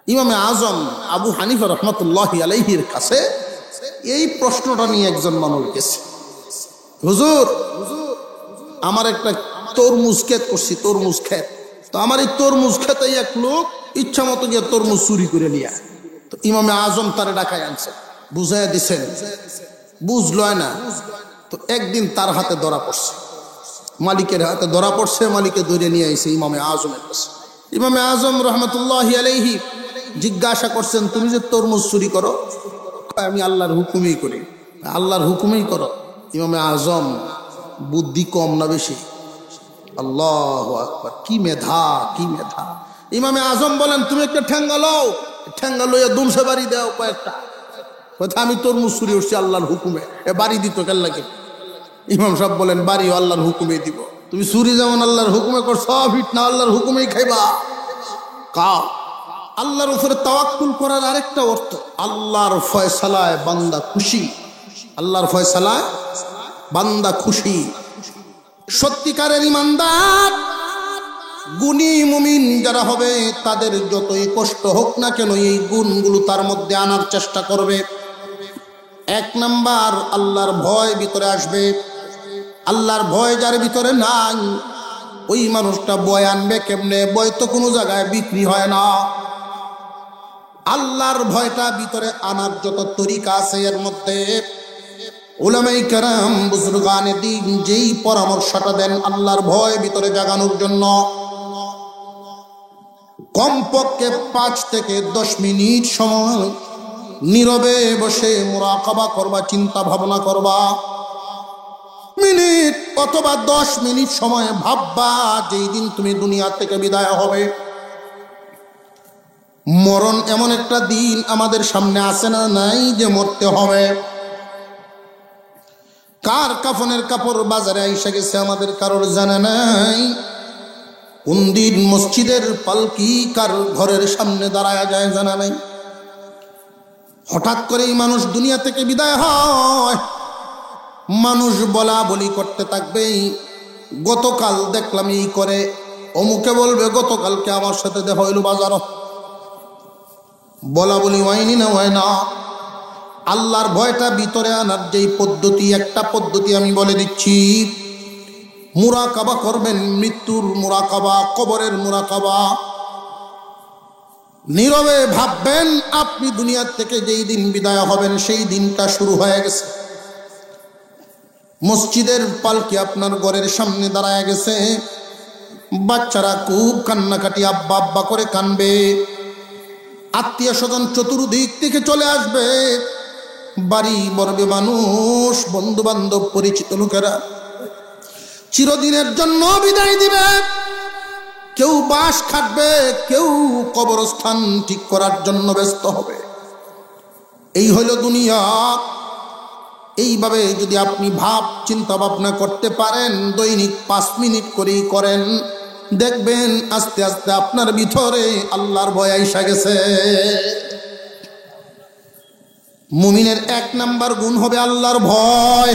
ইমামে আজম আবু হানিফা রহমতুল্লাহি আলাইহির কাছে এই প্রশ্নটা নিয়ে একজন মানুষ গেছে, হুজুর আমার একটা তরমুজ ক্ষেত করছি, তরমুজ ক্ষেত, তো আমার এই তরমুজ খেতে এক লোক ইচ্ছা মতো গিয়ে তরমুজ চুরি করে নিয়ে, তো ইমামে আজম তারে ডাকায় আনছে, বুঝাইয়া দিছেন, বুঝল না। তো একদিন তার হাতে ধরা পড়ছে, মালিকের হাতে ধরা পড়ছে, মালিকে ধরে নিয়ে আইছে ইমামে আজমের কাছে। ইমামে আজম রহমতুল্লাহি আলাইহি জিজ্ঞাসা করছেন, তুমি যে তরমুজ চুরি করো? আমি আল্লাহর হুকুমেই করি। আল্লাহর হুকুমেই করো? ইমামে আজম বুদ্ধি কম না বেশি? আল্লাহু আকবার, কি মেধা, কি মেধা! ইমামে আজম বলেন, তুমি একটা ঠ্যাঙ্গা লও, ঠ্যাঙ্গা লইয়া দুমসে বাড়ি দাও কয়েকটা। কথা আমি তরমুজ চুরি উঠছি আল্লাহর হুকুমে, এ বাড়ি দিত কেন লাগে? ইমাম সাহেব বলেন, বাড়িও আল্লাহর হুকুমে দিব। তুমি চুরি যেমন আল্লাহর হুকুমে করছো, ফিট না আল্লাহর হুকুমেই খাইবা। কা আল্লাহর উপরে তাওয়াক্কুল করার আরেকটা অর্থ, আল্লাহর ফয়সালায় বান্দা খুশি। আল্লাহর ফয়সালায় বান্দা খুশি। সত্যিকারের ইমানদার গুণী মুমিন যারা হবে, তাদের যতই কষ্ট হোক না কেন এই গুণগুলো তার মধ্যে আনার চেষ্টা করবে। এক নাম্বার, আল্লাহর ভয় ভিতরে আসবে। আল্লাহর ভয় যার ভিতরে নাই, ওই মানুষটা ভয় আনবে কেমনে? ভয় তো কোনো জায়গায় বিক্রি হয় না। আল্লাহর ভয়টা ভিতরে আনার যত তরিকা আছে, এর মধ্যে উলামায়ে কেরাম বুজুর্গানে দ্বীন যেই পরামর্শটা দেন আল্লাহর ভয় ভিতরে জাগানোর জন্য, কমপক্ষে 5 থেকে 10 মিনিট সময় নীরবে বসে মুরাকাবা করবা, চিন্তা ভাবনা করবা। মিনিট অথবা 10 মিনিট সময় ভাববা, যেই দিন তুমি দুনিয়া থেকে বিদায় হবে, মরণ এমন একটা দিন আমাদের সামনে আসে না নাই যে মরতে হবে। কার কাফনের কাপড় বাজারে আইসা গেছে আমাদের কারোর জানা নাই। কোন দিন মসজিদের পালকি কার ঘরের সামনে দাঁড়ায় যায় জানা নাই। হঠাৎ করেই মানুষ দুনিয়া থেকে বিদায় হয়, মানুষ বলা বলি করতে থাকবে, গতকাল দেখলাম এই করে, অমুকে বলবে গতকালকে আমার সাথে দেখা হইল বাজার। বলা বলি হয়নি না, হয় না। আল্লাহর ভয়টা ভিতরে আনার যেই পদ্ধতি, একটা পদ্ধতি আমি বলে দিচ্ছি। মুরাকাবা করবেন, মৃত্যুর মুরাকাবা, কবরের মুরাকাবা। নীরবে ভাববেন আপনি দুনিয়া থেকে যেই দিন বিদায় হবেন সেই দিনটা শুরু হয়ে গেছে। মসজিদের পালকি আপনার ঘরের সামনে দাঁড়ায় গেছে, বাচ্চারা খুব কান্নাকাটি আব্বা আব্বা করে কানবে, আত্মীয় স্বজন চতুর্দিক থেকে চলে আসবে, বাড়ি বর্বে মানুষ, বন্ধু বান্ধব, পরিচিত লোকেরা চিরদিনের জন্য বিদায় দিবে। কেউ বাঁশ কাটবে, কেউ কবরস্থান ঠিক করার জন্য ব্যস্ত হবে। এই হলো দুনিয়া। এইভাবে যদি আপনি চিন্তা ভাবনা করতে পারেন, দৈনিক 5 মিনিট করেই করেন, দেখবেন আস্তে আস্তে আপনার ভিতরে আল্লাহর ভয় আইসা গেছে। মুমিনের 1 নাম্বার গুণ হবে আল্লাহর ভয়।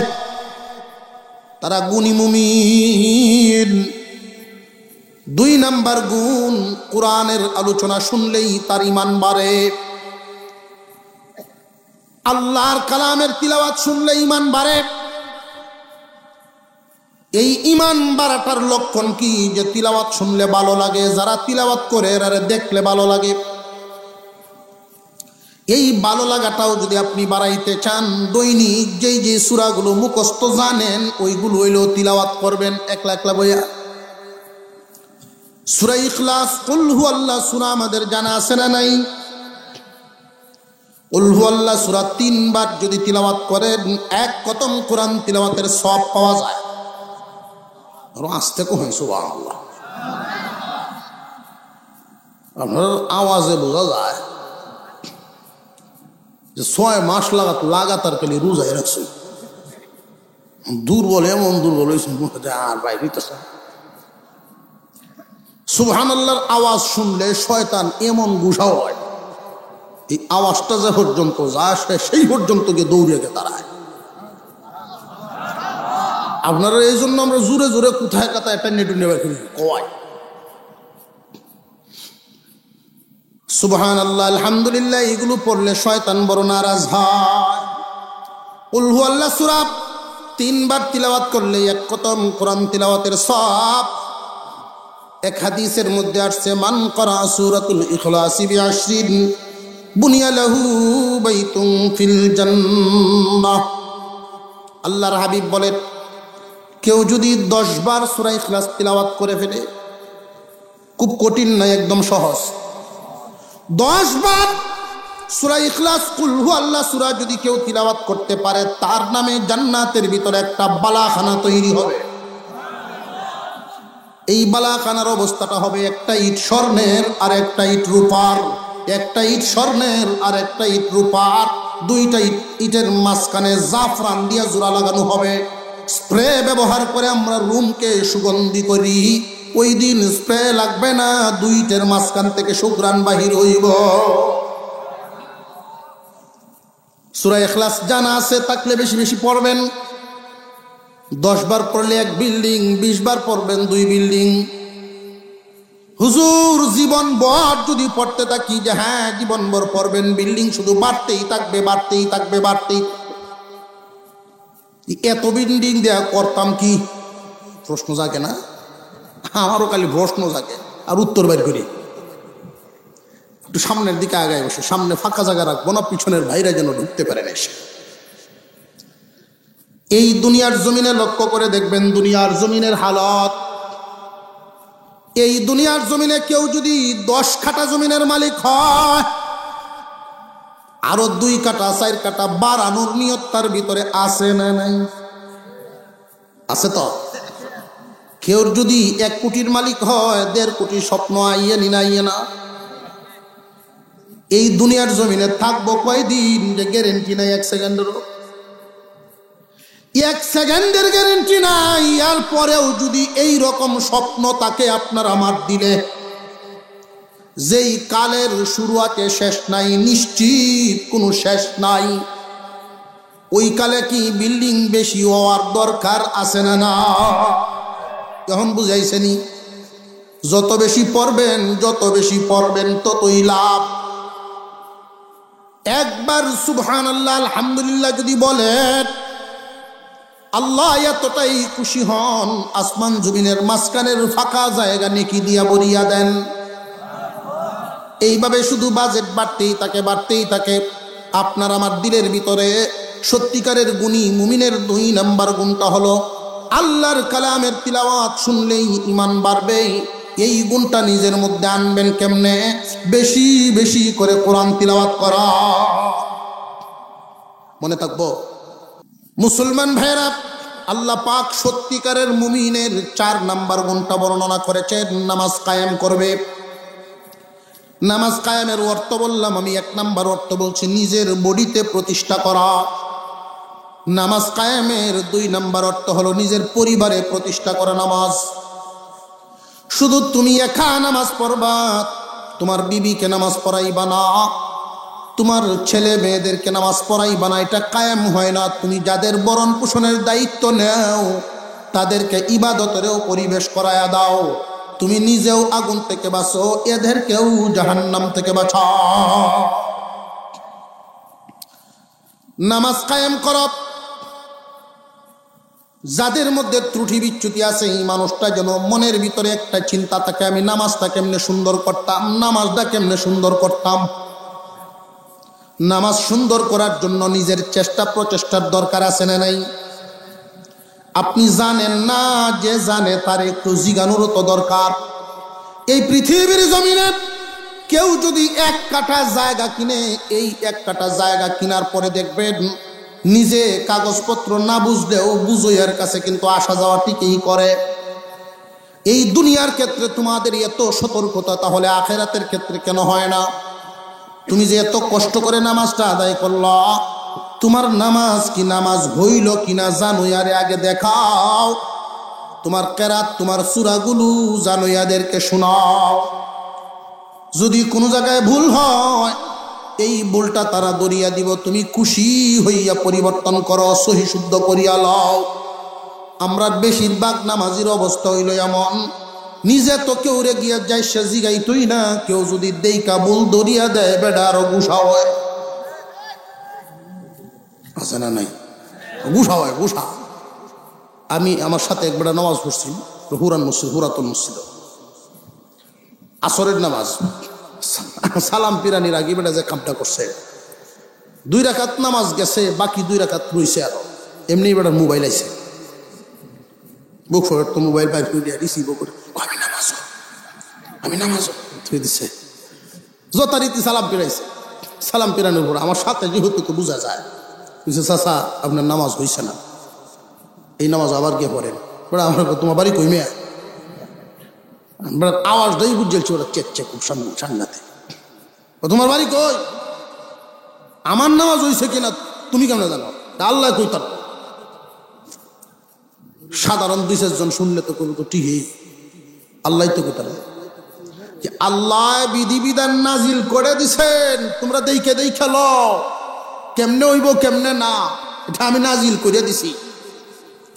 তারা গুণী মুমিন। 2 নাম্বার গুণ, কোরআনের আলোচনা শুনলেই তার ঈমান বাড়ে। আল্লাহর কালামের তিলাওয়াত শুনলে ঈমান বাড়ে। এই ঈমান বাড়াটার লক্ষণ কি? যে তিলাওয়াত শুনলে ভালো লাগে, যারা তিলাওয়াত করে এরা দেখলে ভালো লাগে। এই ভালো লাগাটাও যদি আপনি বাড়াইতে চান, দৈনিক যেই যে সূরাগুলো মুখস্থ জানেন ওইগুলো হইলেও তিলাওয়াত করবেন একলা একলা বইয়া। সূরা ইখলাস, কুল হুয়াল্লাহ সূরা আমাদের জানা আছে না নাই? কুল হুয়াল্লাহ সূরা 3 বার যদি তিলাওয়াত করেন, 1 খতম কোরআন তিলাওয়াতের সওয়াব পাওয়া যায়। আর আস্তে কই সুবহানাল্লাহ, আপনার আওয়াজে বোঝা যায় যে 6 মাস লাগাতার খালি রোজায় রাখছে। দুর্বল, এমন দুর্বল হয়েছে আর বাইরে তো। সুবহানাল্লাহর আওয়াজ শুনলে শয়তান এমন গুছাও হয়, এই আওয়াজটা যে পর্যন্ত যায় সেই পর্যন্ত গিয়ে দৌড়ে গিয়ে দাঁড়ায়। আপনারা এই জন্য আমরা জোরে জোরে কোথায় কাতায় টেনে টুনে কয়। সুবহানাল্লাহ, আলহামদুলিল্লাহ, এগুলো পড়লে শয়তান বড় নারাজ হয়। কুল হুয়াল্লাহ সূরা 3 বার তিলাওয়াত করলে এক খতম কোরআন তিলাওয়াতের সওয়াব। এক হাদিসের মধ্যে আসছে, মান করা সূরাতুল ইখলাস বিআশরিন বুনিয়া লাহু বাইতুন ফিল জান্নাহ। আল্লাহর হাবিব বলেন, কেউ যদি 10 বার সূরা ইখলাস তিলাওয়াত করে ফেলে, খুব কঠিন নয়, একদম সহজ। 10 বার সূরা ইখলাস কুল হুয়াল্লাহ সূরা যদি কেউ তিলাওয়াত করতে পারে, তার নামে জান্নাতের ভিতরে একটা বালাখানা তৈরি হবে। এই বালাখানার অবস্থাটা হবে একটা ইট স্বর্ণের আর একটা ইট রূপার, একটা ইট স্বর্ণের আর একটা ইট রূপার। দুইটা ইটের মাঝখানে জাফরান দিয়া জোড়া লাগানো হবে। স্প্রে ব্যবহার করে আমরা রুমকে সুগন্ধি করি, ওই দিন স্প্রে লাগবে না, দুই ইটের মাঝখান থেকে সুঘ্রাণ বাহির হইব। সূরা ইখলাস জানা আছে থাকলে বেশি বেশি পড়বেন। 10 বার পড়লে 1 বিল্ডিং, 20 বার পড়বেন 2 বিল্ডিং। হুজুর জীবনভর যদি পড়তে থাকি, যে হ্যাঁ জীবনভর পড়বেন, বিল্ডিং শুধু বাড়তেই থাকবে, বাড়তেই থাকবে, বাড়তেই। এত বিল্ডিং দেয়া করতাম কি? প্রশ্ন জাগে না? আমারও খালি প্রশ্ন জাগে, আর উত্তর বের করি। একটু সামনের দিকে আগায় বসে, সামনে ফাঁকা জায়গা রাখবো না, পিছনের ভাইরা যেন ঢুকতে পারেন এসে। এই দুনিয়ার জমিনে লক্ষ্য করে দেখবেন দুনিয়ার জমিনের হালত। এই দুনিয়ার জমিনে কেউ যদি 10 কাঠা জমিনের মালিক হয়, আরো 2 কাঠা 4 কাঠা বাড়ানোর নিয়ত তার ভিতরে আছে না নাই? আছে তো। কেউ যদি 1 কোটির মালিক হয়, 1.5 কোটি স্বপ্ন আইয়ে নি না আইয়ে না? এই দুনিয়ার জমিনে থাকবো কয়দিন যে গ্যারেন্টি নাই 1 সেকেন্ডেরও। 1 সেকেন্ডের গ্যারেন্টি নাই। আর পরেও যদি এই রকম স্বপ্ন তাকে আপনার আমার দিলে, যেই কালের শুরু আছে শেষ নাই, নিশ্চিত কোনো শেষ নাই, ওই কালে কি বিল্ডিং বেশি হওয়ার দরকার আছে না? না, এখন বুঝাইছেনি? যত বেশি পড়বেন, যত বেশি পড়বেন ততই লাভ। একবার সুবহানাল্লাহ আলহামদুলিল্লাহ যদি বলেন, আল্লাহ এতটাই খুশি হন, আসমান জমিনের মাঝখানের ফাঁকা জায়গা নেকি দিয়া ভরিয়া দেন। এইভাবে শুধু বাজেট বাড়তেই থাকে, বাড়তেই থাকে। আপনার আমার দিলের ভিতরে সত্যিকারের গুণী মুমিনের 2 নাম্বার গুণটা হলো, আল্লাহর কালামের তিলাওয়াত শুনলেই ঈমান বাড়বে। এই গুণটা নিজের মধ্যে আনবেন কেমনে? বেশি বেশি করে কোরআন তিলাওয়াত করা। মনে থাকবো? মুসলমান ভাইরা, আল্লাহ পাক সত্যিকারের মুমিনের 4 নাম্বার গুণটা বর্ণনা করেছেন, নামাজ কায়েম করবে। নামাজ কায়েমের অর্থ বললাম আমি, 1 নাম্বার অর্থ বলছি নিজের বডিতে প্রতিষ্ঠা করা। নামাজ কায়েমের 2 নাম্বার অর্থ হলো নিজের পরিবারে প্রতিষ্ঠা করা নামাজ। শুধু তুমি একা নামাজ পড়বা, তোমার বিবিকে নামাজ পড়াইবা না, তোমার ছেলে মেয়েদেরকে নামাজ পড়াইবা না, এটা কায়েম হয় না। তুমি যাদের ভরণ পোষণের দায়িত্ব নেও, তাদেরকে ইবাদতেরও পরিবেশ করায়া দাও। তুমি নিজেও আগুন থেকে বাঁচো, এদেরকেও জাহান্নাম থেকে বাঁচাও। নামাজ কায়েম করো। যাদের মধ্যে ত্রুটি বিচ্যুতি আছে, এই মানুষটা যেন মনের ভিতরে একটা চিন্তা থাকে, আমি নামাজটা কেমনে সুন্দর করতাম, নামাজটা কেমনে সুন্দর করতাম। নামাজ সুন্দর করার জন্য নিজের চেষ্টা প্রচেষ্টার দরকার আছে না নাই? আপনি জানেন না, যে জানে তার একটু জিজ্ঞানোর তো দরকার। এই পৃথিবীর জমিনে কেউ যদি 1 কাঠা জায়গা কিনে, এই 1 কাঠা জায়গা কেনার পরে দেখবেন নিজে কাগজপত্র না বুঝলেও বুঝইয়ার কাছে কিন্তু আসা যাওয়া ঠিকই করে। এই দুনিয়ার ক্ষেত্রে তোমাদের এত সতর্কতা, তাহলে আখেরাতের ক্ষেত্রে কেন হয় না? তুমি যে এত কষ্ট করে নামাজটা আদায় করলা, তোমার নামাজ কি নামাজ হইল কিনা জানুয়ারে আগে দেখাও। তোমার কেরাত, তোমার সূরাগুলো জানুয়াদেরকে শোনাও। যদি কোনো জায়গায় ভুল হয়, এই ভুলটা তারা দরিয়া দিব, তুমি খুশি হইয়া পরিবর্তন করো, সহি শুদ্ধ করিয়া লও। আমরা বেশিরভাগ নামাজির অবস্থা হইল এমন, নিজে তো কেউ রে গিয়া যাই সে জিগাই তুই না, কেউ যদি দেইকা বুল দরিয়া দেয় বেটা আরো গুসা হয়, আছে না নাই? গুসা হয়, গুসা। আমি আমার সাথে একবার নামাজ পড়ছি, হুরাতুল মসজিদ, আসরের নামাজ, সালাম পিরানির আগে বেটা যে কামটা করছে, 2 রাকাত নামাজ গেছে, বাকি 2 রাকাত রইছে। আরো এমনি বেটা মোবাইল আইছে, বুক ফোর তো মোবাইল পাই ফুটিয়া রিসিভ করে আমি নামাজ থুই দিছে, যথারীতি সালাম পিরাইছে। সালাম পিরানোর পর আমার সাথে যেহেতু তো বোঝা যায়, বুঝছে চাচা আপনার নামাজ হইছে না, এই নামাজ আবার গিয়ে পড়েন। বেড়া আমার তোমার বাড়ি কই মেয়া, বেড়ার আওয়াজটাই বুঝেছি ওরা চেচ্ছে খুব সাংঘাতে, তোমার বাড়ি কই, আমার নামাজ হইছে কিনা তুমি কেমন জানো, আল্লাহ কই তার। সাধারণ 2-4 জন শুনলে তো করবো তো ঠিকই, আল্লাহ তো কই তার। আল্লাহ বিধিবিধান নাজিল করে দিছেন, তোমরা দেখে দেখে লো কেমনে হইব কেমনে না, এটা আমি নাজিল করে দিছি,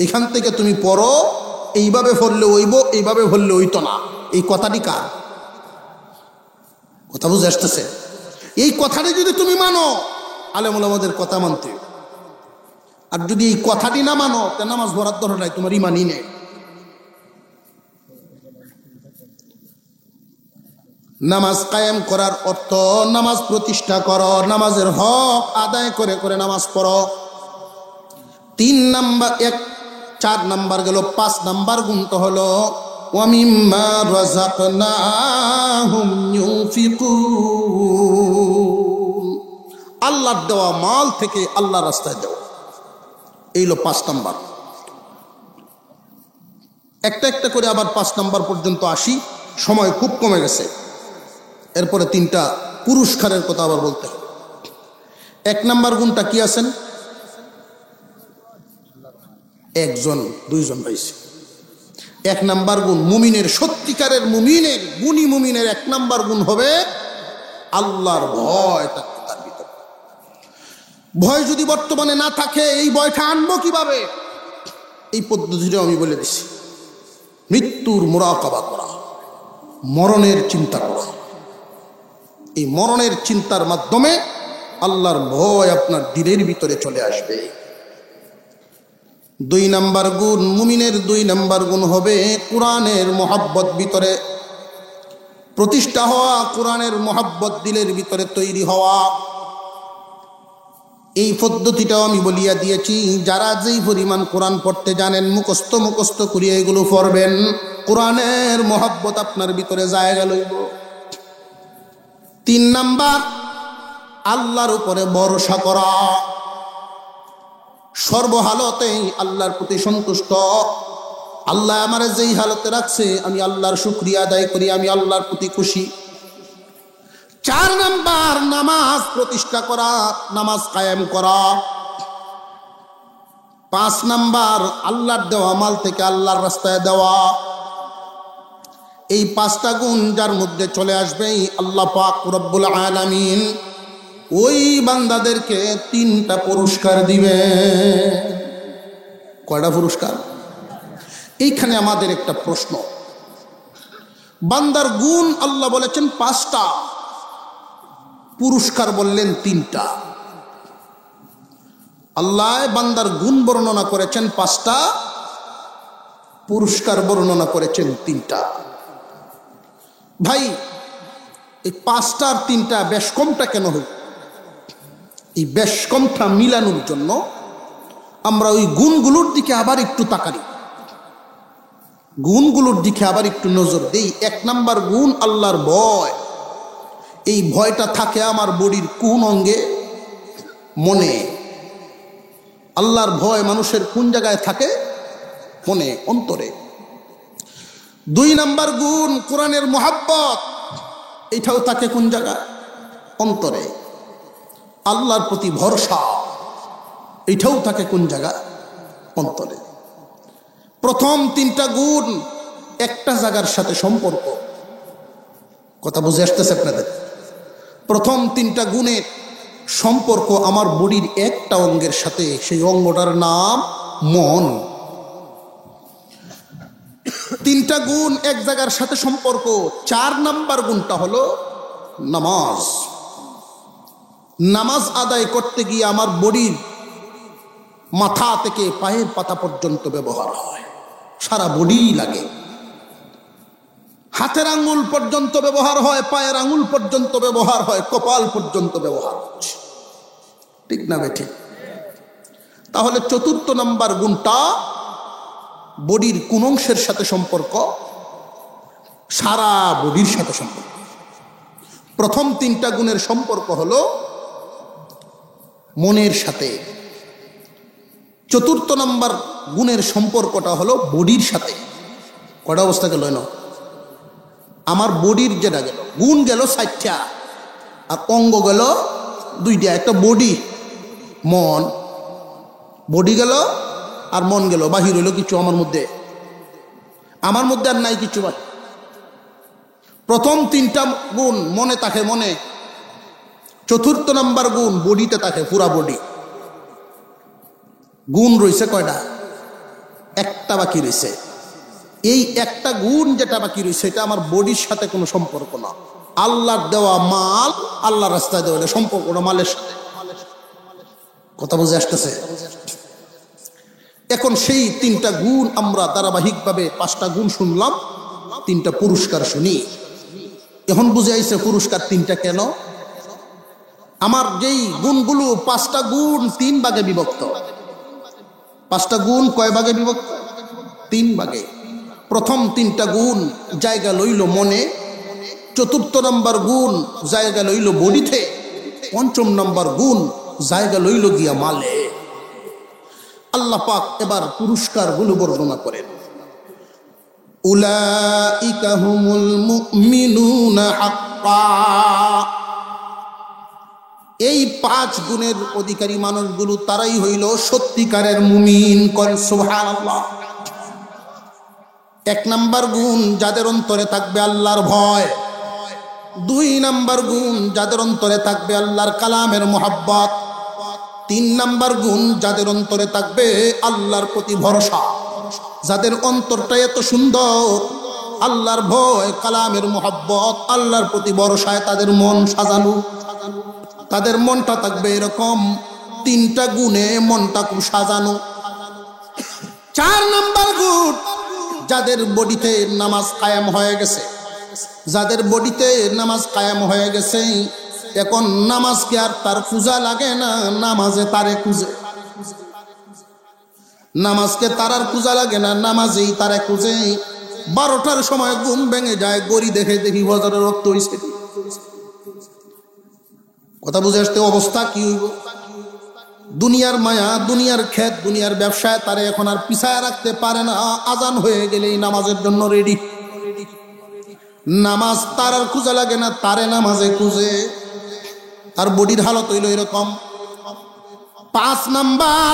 এখান থেকে তুমি পড়ো, এইভাবে পড়লে হইব, এইভাবে পড়লে হইতো না। এই কথাটি কার কথা বুঝে আসতেছে? এই কথাটি যদি তুমি মানো, আলেম ওলামাদের কথা মানতে, আর যদি এই কথাটি না মানো তা নামাজ পড়ার দরকার নাই, তোমার ইমানই নেই। নামাজ কায়েম করার অর্থ নামাজ প্রতিষ্ঠা করো, নামাজের হক আদায় করে করে নামাজ পড়ো। 3 নাম্বার 4 নাম্বার গেল, 5 নাম্বার গুণটা হলো ওয়ামিম্মা রাযাকনাহুম ইউনফিকুন, আল্লাহর দেওয়া মাল থেকে আল্লাহর রাস্তায় দেওয়া, এই হলো 5 নাম্বার। একটা একটা করে আবার 5 নাম্বার পর্যন্ত আসি, সময় খুব কমে গেছে। এরপরে 3টা পুরস্কারের কথা আবার বলতে হবে। 1 নাম্বার গুণটা কি আছেন? 1 জন 2 জন পাইছে। 1 নাম্বার গুণ মুমিনের, সত্যিকারের মুমিনের, গুণী মুমিনের 1 নাম্বার গুণ হবে আল্লাহর ভয় থাকবে তার ভিতরে। ভয় যদি বর্তমানে না থাকে, এই ভয়টা আনবো কিভাবে? এই পদ্ধতিটা আমি বলে দিচ্ছি। মৃত্যুর মুরাকাবা করা, মরণের চিন্তা করা। এই মরণের চিন্তার মাধ্যমে আল্লাহর ভয় আপনার দিলের ভিতরে চলে আসবে। 2 নাম্বার গুণ মুমিনের, 2 নাম্বার গুণ হবে কোরআনের মহব্বত ভিতরে প্রতিষ্ঠা হওয়া, কোরআনের মহব্বত দিলের ভিতরে তৈরি হওয়া। এই পদ্ধতিটাও আমি বলিয়া দিয়েছি, যারা যেই পরিমাণ কোরআন পড়তে জানেন, মুখস্থ করিয়া এগুলো পড়বেন, কোরআনের মহব্বত আপনার ভিতরে জায়গা লইব। 3 নাম্বার আল্লাহর উপরে ভরসা করা, সর্বহালতেই আল্লাহর প্রতি সন্তুষ্ট। আল্লাহ আমার যেই হালতে রাখছে আমি আল্লাহর শুকরিয়া আদায় করি, আমি আল্লাহর প্রতি খুশি। 4 নাম্বার নামাজ প্রতিষ্ঠা করা, নামাজ কায়েম করা। 5 নাম্বার আল্লাহর দেওয়া মাল থেকে আল্লাহর রাস্তায় দেওয়া। এই 5টা গুণ যার মধ্যে চলে আসবে, আল্লাহ পাক রব্বুল আলামিন ওই বান্দাদেরকে 3টা পুরস্কার দিবে। কয়টা পুরস্কার? এইখানে আমাদের একটা প্রশ্ন, বান্দার গুণ আল্লাহ বলেছেন 5টা, পুরস্কার বললেন 3টা। আল্লাহ বান্দার গুণ বর্ণনা করেছেন 5টা, পুরস্কার বর্ণনা করেছেন 3টা। ভাই এই 5টার 3টা বেশ কমটা কেন হই? এই বেশ কমটা মিলানোর জন্য আমরা ওই গুণগুলোর দিকে আবার একটু তাকাই, গুণগুলোর দিকে আবার একটু নজর দেই। 1 নাম্বার গুণ আল্লাহর ভয়। এই ভয়টা থাকে আমার বডির কোন অঙ্গে? মনে। আল্লাহর ভয় মানুষের কোন জায়গায় থাকে? মনে, অন্তরে। 2 নাম্বার গুণ কোরআনের মহব্বত, এটাও থাকে কোন জায়গায়? অন্তরে। আল্লাহর প্রতি ভরসা, এটাও থাকে কোন জায়গায়? অন্তরে। প্রথম 3টা গুণ একটা জায়গার সাথে সম্পর্ক। কথা বুঝে আসতেছে আপনাদের? প্রথম 3টা গুণের সম্পর্ক আমার বডির একটা অঙ্গের সাথে, সেই অঙ্গটার নাম মন। 3 তিনটা গুণ এক জায়গার সাথে সম্পর্ক। 4 নাম্বার গুণটা হলো নামাজ। নামাজ আদায় করতে গিয়ে আমার বডির মাথা থেকে পায়ের পাতা পর্যন্ত ব্যবহার হয়, সারা বডি লাগে। হাতের আঙ্গুল পর্যন্ত ব্যবহার হয়, পায়ের আঙ্গুল পর্যন্ত ব্যবহার হয়, কপাল পর্যন্ত ব্যবহার হচ্ছে, ঠিক না বেঠিক? তাহলে 4র্থ নাম্বার গুণটা বডির কোন অংশের সাথে সম্পর্ক? সারা বডির সাথে সম্পর্ক। প্রথম 3টা গুণের সম্পর্ক হলো মনের সাথে। 4র্থ নাম্বার গুণের সম্পর্কটা হলো বডির সাথে। কটা অবস্থা গেল না? আমার বডির যেটা গেল, গুণ গেল 60টা, আর অঙ্গ গেল 2টা। একটা বডি, মন। বডি গেল আর মন গেল, বাহির হইল কিছু আমার মধ্যে আর নাই কিছু। প্রথম 3টা গুণ মনে থাকে, মনে। 4র্থ নাম্বার গুণ বডিতে থাকে, পুরা বডি। গুণ রয়েছে কয়টা? একটা বাকি রয়েছে। এই একটা গুণ যেটা বাকি রয়েছে, এটা আমার বডির সাথে কোনো সম্পর্ক না। আল্লাহর দেওয়া মাল, আল্লাহর রাস্তায় দেওয়া, সম্পর্কটা মালের সাথে। কথা বুঝে আসতেছে? এখন সেই 3টা গুণ আমরা ধারাবাহিকভাবে 5টা গুণ শুনলাম, 3টা পুরস্কার শুনি। এখন বুঝে আইছে পুরস্কার 3টা কেন। আমার যেই গুণগুলো, 5টা গুণ 3 ভাগে বিভক্ত। 5টা গুণ কয় ভাগে বিভক্ত? 3 ভাগে। প্রথম 3টা গুণ জায়গা লইল মনে, 4র্থ নাম্বার গুণ জায়গা লইল বডিতে, 5ম নাম্বার গুণ জায়গা লইল গিয়া মালে। আল্লাহ পাক এবার পুরস্কার গুলো বর্ণনা করেন। উলাইকা হুমুল মুমিনুনা হাক্কা। এই 5 গুণের অধিকারী মানুষগুলো তারাই হইল সত্যিকারের মুমিন। করেন সুবহানাল্লাহ। 1 নাম্বার গুণ যাদের অন্তরে থাকবে আল্লাহর ভয়। 2 নাম্বার গুণ যাদের অন্তরে থাকবে আল্লাহর কালামের মোহাব্বত। 3 নাম্বার গুণ যাদের অন্তরে থাকবে আল্লাহর প্রতি ভরসা। যাদের অন্তরটা এত সুন্দর, আল্লাহর ভয়, কালামের মোহাব্বত, আল্লাহর প্রতি ভরসায় তাদের মন সাজানো, তাদের মনটা থাকবে এরকম 3টা গুণে মনটা খুব সাজানো। 4 নাম্বার গুণ যাদের বডিতে নামাজ কায়েম হয়ে গেছে। যাদের বডিতে নামাজ কায়েম হয়ে গেছে, এখন নামাজকে আর তার খুঁজা লাগে না, নামাজে তারে খুঁজে। নামাজকে তার আর খুঁজা লাগে না, নামাজেই তারে খুঁজে। 12টার সময় ঘুম ভেঙে যায়, গড়ি দেখে দেখি হজরের রক্ত হইছে। কথা বুঝে আসতে অবস্থা কি হইব? দুনিয়ার মায়া, দুনিয়ার ক্ষেত, দুনিয়ার ব্যবসায় তারে এখন আর পিছায় রাখতে পারে না। আজান হয়ে গেলেই নামাজের জন্য রেডি। নামাজ তার আর খুঁজা লাগে না, তারে নামাজে খুঁজে। তার বডির হালত হইল এরকম। 5 নাম্বার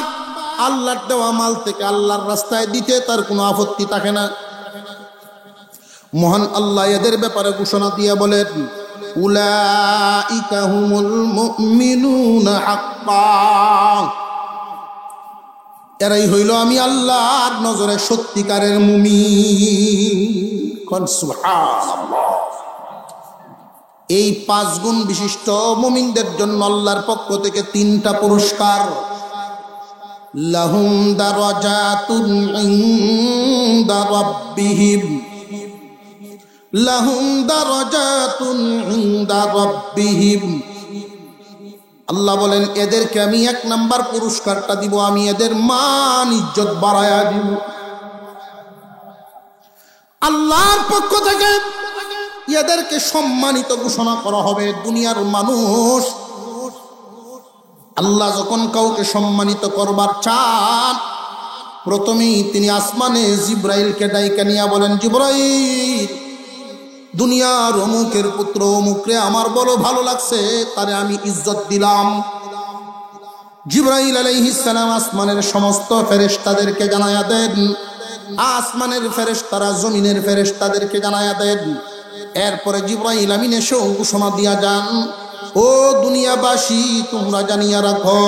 আল্লাহর দেওয়া মাল থেকে আল্লাহর রাস্তায় দিতে তার কোনো আপত্তি থাকে না। মহান আল্লাহ এদের ব্যাপারে ঘোষণা দিয়ে বলেন, উলাইকা হুমুল মুমিনুনা হাক্কা। এরাই হইল আমি আল্লাহর নজরে সত্যিকারের মুমিন। সুবহানাল্লাহ। এই 5 গুণ বিশিষ্ট মুমিনদের জন্য আল্লাহর পক্ষ থেকে 3টা পুরস্কার। লাহুম দারাজাতুন ইনদা রাব্বিহিম, লাহুম দারাজাতুন ইনদা রাব্বিহিম। আল্লাহ বলেন এদেরকে আমি 1 নাম্বার পুরস্কারটা দিব, আমি এদের মান ইজ্জত বাড়ায়া দিব। আল্লাহর পক্ষ থেকে এদেরকে সম্মানিত ঘোষণা করা হবে। দুনিয়ার মানুষ, আল্লাহ যখন কাউকে সম্মানিত করবার চান, প্রথমেই তিনি আসমানে জিব্রাইলকে ডাইকা নিয়া বলেন, জিব্রাইল, দুনিয়ার অমুকের পুত্র অমুকরে আমার বড় ভালো লাগছে, তারে আমি ইজ্জত দিলাম। জিব্রাইল আলাইহিস সালাম আসমানের সমস্ত ফেরেশতাদেরকে জানায়া দেন, আসমানের ফেরেশতারা জমিনের ফেরেশতাদেরকে জানায়া দেন। এরপরে জিব্রাইল আমিন এসে ঘোষণা দিয়া যান, ও দুনিয়াবাসী, তোমরা জানিয়া রাখো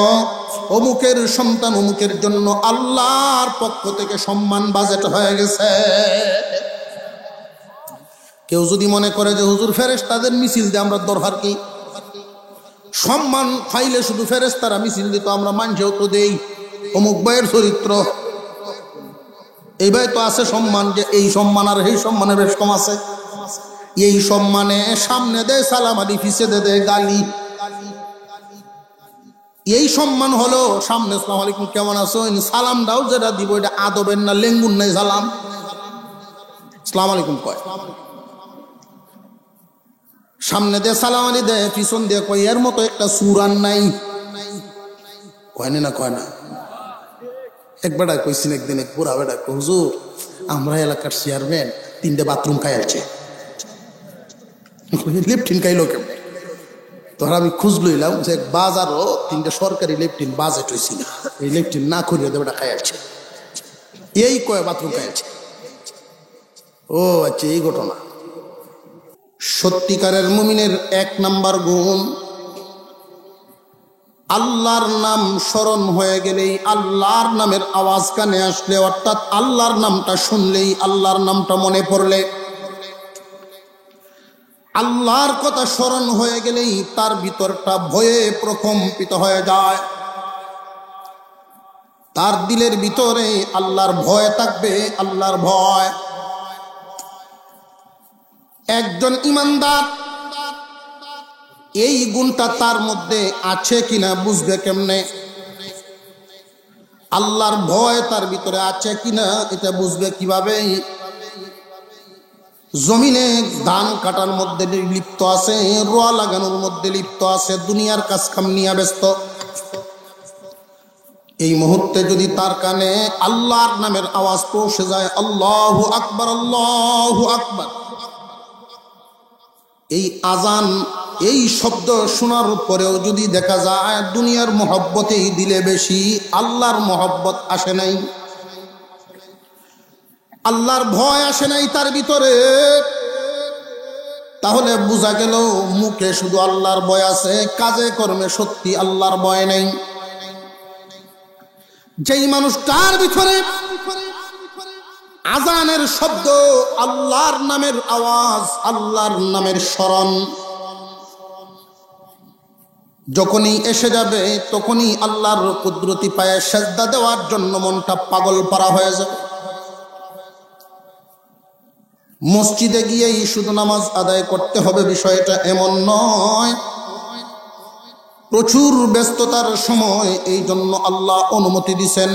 অমুকের সন্তান অমুকের জন্য আল্লাহর পক্ষ থেকে সম্মান বাজেট হয়ে গেছে। কেউ যদি মনে করে যে হুজুর ফেরেশতাদের মিছিল দিয়ে আমরা দরকার কি, সম্মান পাইলে শুধু ফেরেশতারা মিছিল দিত, আমরা মানুষেও তো দেই, অমুক ভাইয়ের চরিত্র, এই ভাই তো আছে সম্মান, যে এই সম্মান আর এই সম্মানের বেশ কম আছে। এই সম্মানে সামনে দেয় সালাম আলি, পিছে দেয় গালি। এই সম্মান হলো সামনে আসসালামু আলাইকুম কেমন আছো, সালাম দাও যেটা দিব এটা আদবের না লেঙ্গুন নাই সালাম, আসসালামু আলাইকুম কয়। সামনে দিয়ে সালাম আলি দেয়, পিছন দিয়ে কয় এর মতো একটা সুরান নাই, কয় না কয় না। এক বেটা কইছেন একদিন, এক বুড়া বেটা, হুজুর আমরা এলাকার চেয়ারম্যান 3টে বাথরুম খাইছে, লেফটিন খাইলো কেমন। তখন আমি খুঁজ লইলাম যে বাজারও 3টে সরকারি লেফটিন বাজেট হয়েছিল, এই লেফটিন না করিয়ে দেবে খাইছে, এই কয় বাথরুম খাইছে। ও আচ্ছা, এই ঘটনা। সত্যিকারের মুমিনের 1 নাম্বার গুণ, আল্লাহর নাম স্মরণ হয়ে গেলেই, আল্লাহর নামের আওয়াজ কানে আসলে, অর্থাৎ আল্লাহর নামটা শুনলেই, আল্লাহর নামটা মনে পড়লে, আল্লাহর কথা স্মরণ হয়ে গেলেই তার ভিতরটা ভয়ে প্রকম্পিত হয়ে যায়। তার দিলের ভিতরে আল্লাহর ভয় থাকবে, আল্লাহর ভয়। একজন ইমানদার এই গুণটা তার মধ্যে আছে কিনা বুঝবে কেমনে? আল্লাহর ভয় তার ভিতরে আছে কিনা এটা বুঝবে কিভাবে? জমিনে ধান কাটার মধ্যে লিপ্ত আছে, রোয়া লাগানোর মধ্যে লিপ্ত আছে, দুনিয়ার কাজ কাম নিয়ে ব্যস্ত। এই মুহূর্তে যদি তার কানে আল্লাহর নামের আওয়াজ পৌঁছে যায়, আল্লাহু আকবার, আল্লাহু আকবার, এই আজান, এই শব্দ শোনার পরেও যদি দেখা যায় দুনিয়ার মহব্বতেই দিলে বেশি, আল্লাহর মহব্বত আসে নাই, আল্লাহর ভয় আসে নাই তার ভিতরে, তাহলে বোঝা গেল মুখে শুধু আল্লাহর ভয় আছে, কাজে কর্মে সত্যি আল্লাহর ভয় নেই। যেই মানুষটার ভিতরে আজানের শব্দ, আল্লাহর নামের আওয়াজ, আল্লাহর নামের স্মরণ যখনই এসে যাবে, তখনই আল্লাহর কুদরতি পায়ে সেজদা দেওয়ার জন্য মনটা পাগল পারা হয়ে যাবে। মসজিদে গিয়েই শুধু নামাজ আদায় করতে হবে বিষয়টা এমন নয়, প্রচুর ব্যস্ততার সময় এই জন্য আল্লাহ অনুমতি দিছেন,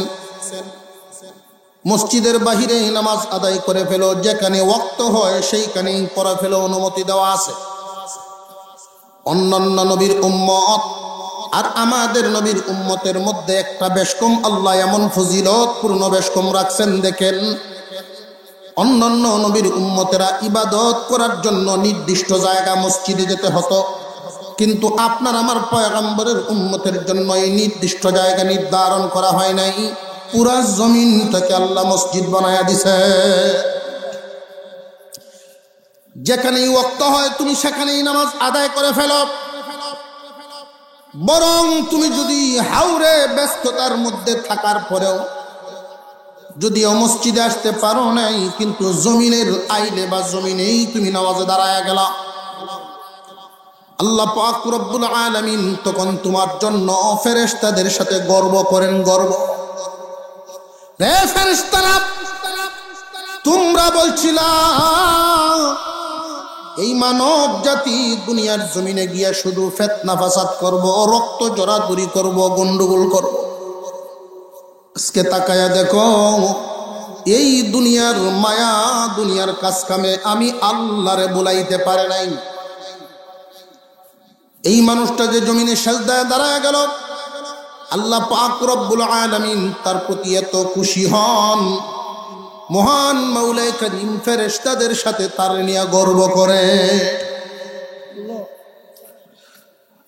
মসজিদের বাহিরে নামাজ আদায় করে ফেলো, যেখানে ওয়াক্ত হয় সেইখানেই পড়া ফেলো, অনুমতি দেওয়া আছে। অন্যান্য নবীর উম্মত আর আমাদের নবীর উম্মতের মধ্যে একটা বেশকম আল্লাহ এমন ফজিলত পূর্ণ বেশকম রাখছেন। দেখেন, অন্যান্য নবীর উম্মতেরা ইবাদত করার জন্য নির্দিষ্ট জায়গা মসজিদে যেতে হতো, কিন্তু আপনার আমার পয়গম্বরের উম্মতের জন্য এই নির্দিষ্ট জায়গা নির্ধারণ করা হয় নাই, পুরা জমিনটাকে আল্লাহ মসজিদ বানায়া দিছে। যেখানেই ওয়াক্ত হয় তুমি সেখানেই নামাজ আদায় করে ফেলো। বরং তুমি যদি হাওরে ব্যস্ততার মধ্যে থাকার পরেও যদিও মসজিদে আসতে পারো নাই, কিন্তু জমিনের আইলে বা জমিনেই তুমি নামাজে দাঁড়ায় গেলা, আল্লাহ পাক রব্বুল আলামিন তখন তোমার জন্য ফেরেশতাদের সাথে গর্ব করেন। গর্ব, রে ফেরেশতারা, তোমরা বলছিলা এই মানব জাতি দুনিয়ার জমিনে গিয়া শুধু ফিতনা ফাসাদ করব, রক্ত জড়াজড়ি করব, গন্ডগোল করব। আজকে তাকায়া দেখো, এই দুনিয়ার মায়া, দুনিয়ার কাজ কামে আমি আল্লাহরে বুলাইতে পারে নাই। এই মানুষটা যে জমিনে সেজদায় দাঁড়ায় গেল, আল্লাহ পাক রব্বুল আলামিন তার প্রতি এত খুশি হন, মহান মাওলাই করিম ফেরেশতাদের সাথে তার নিয়ে গর্ব করে।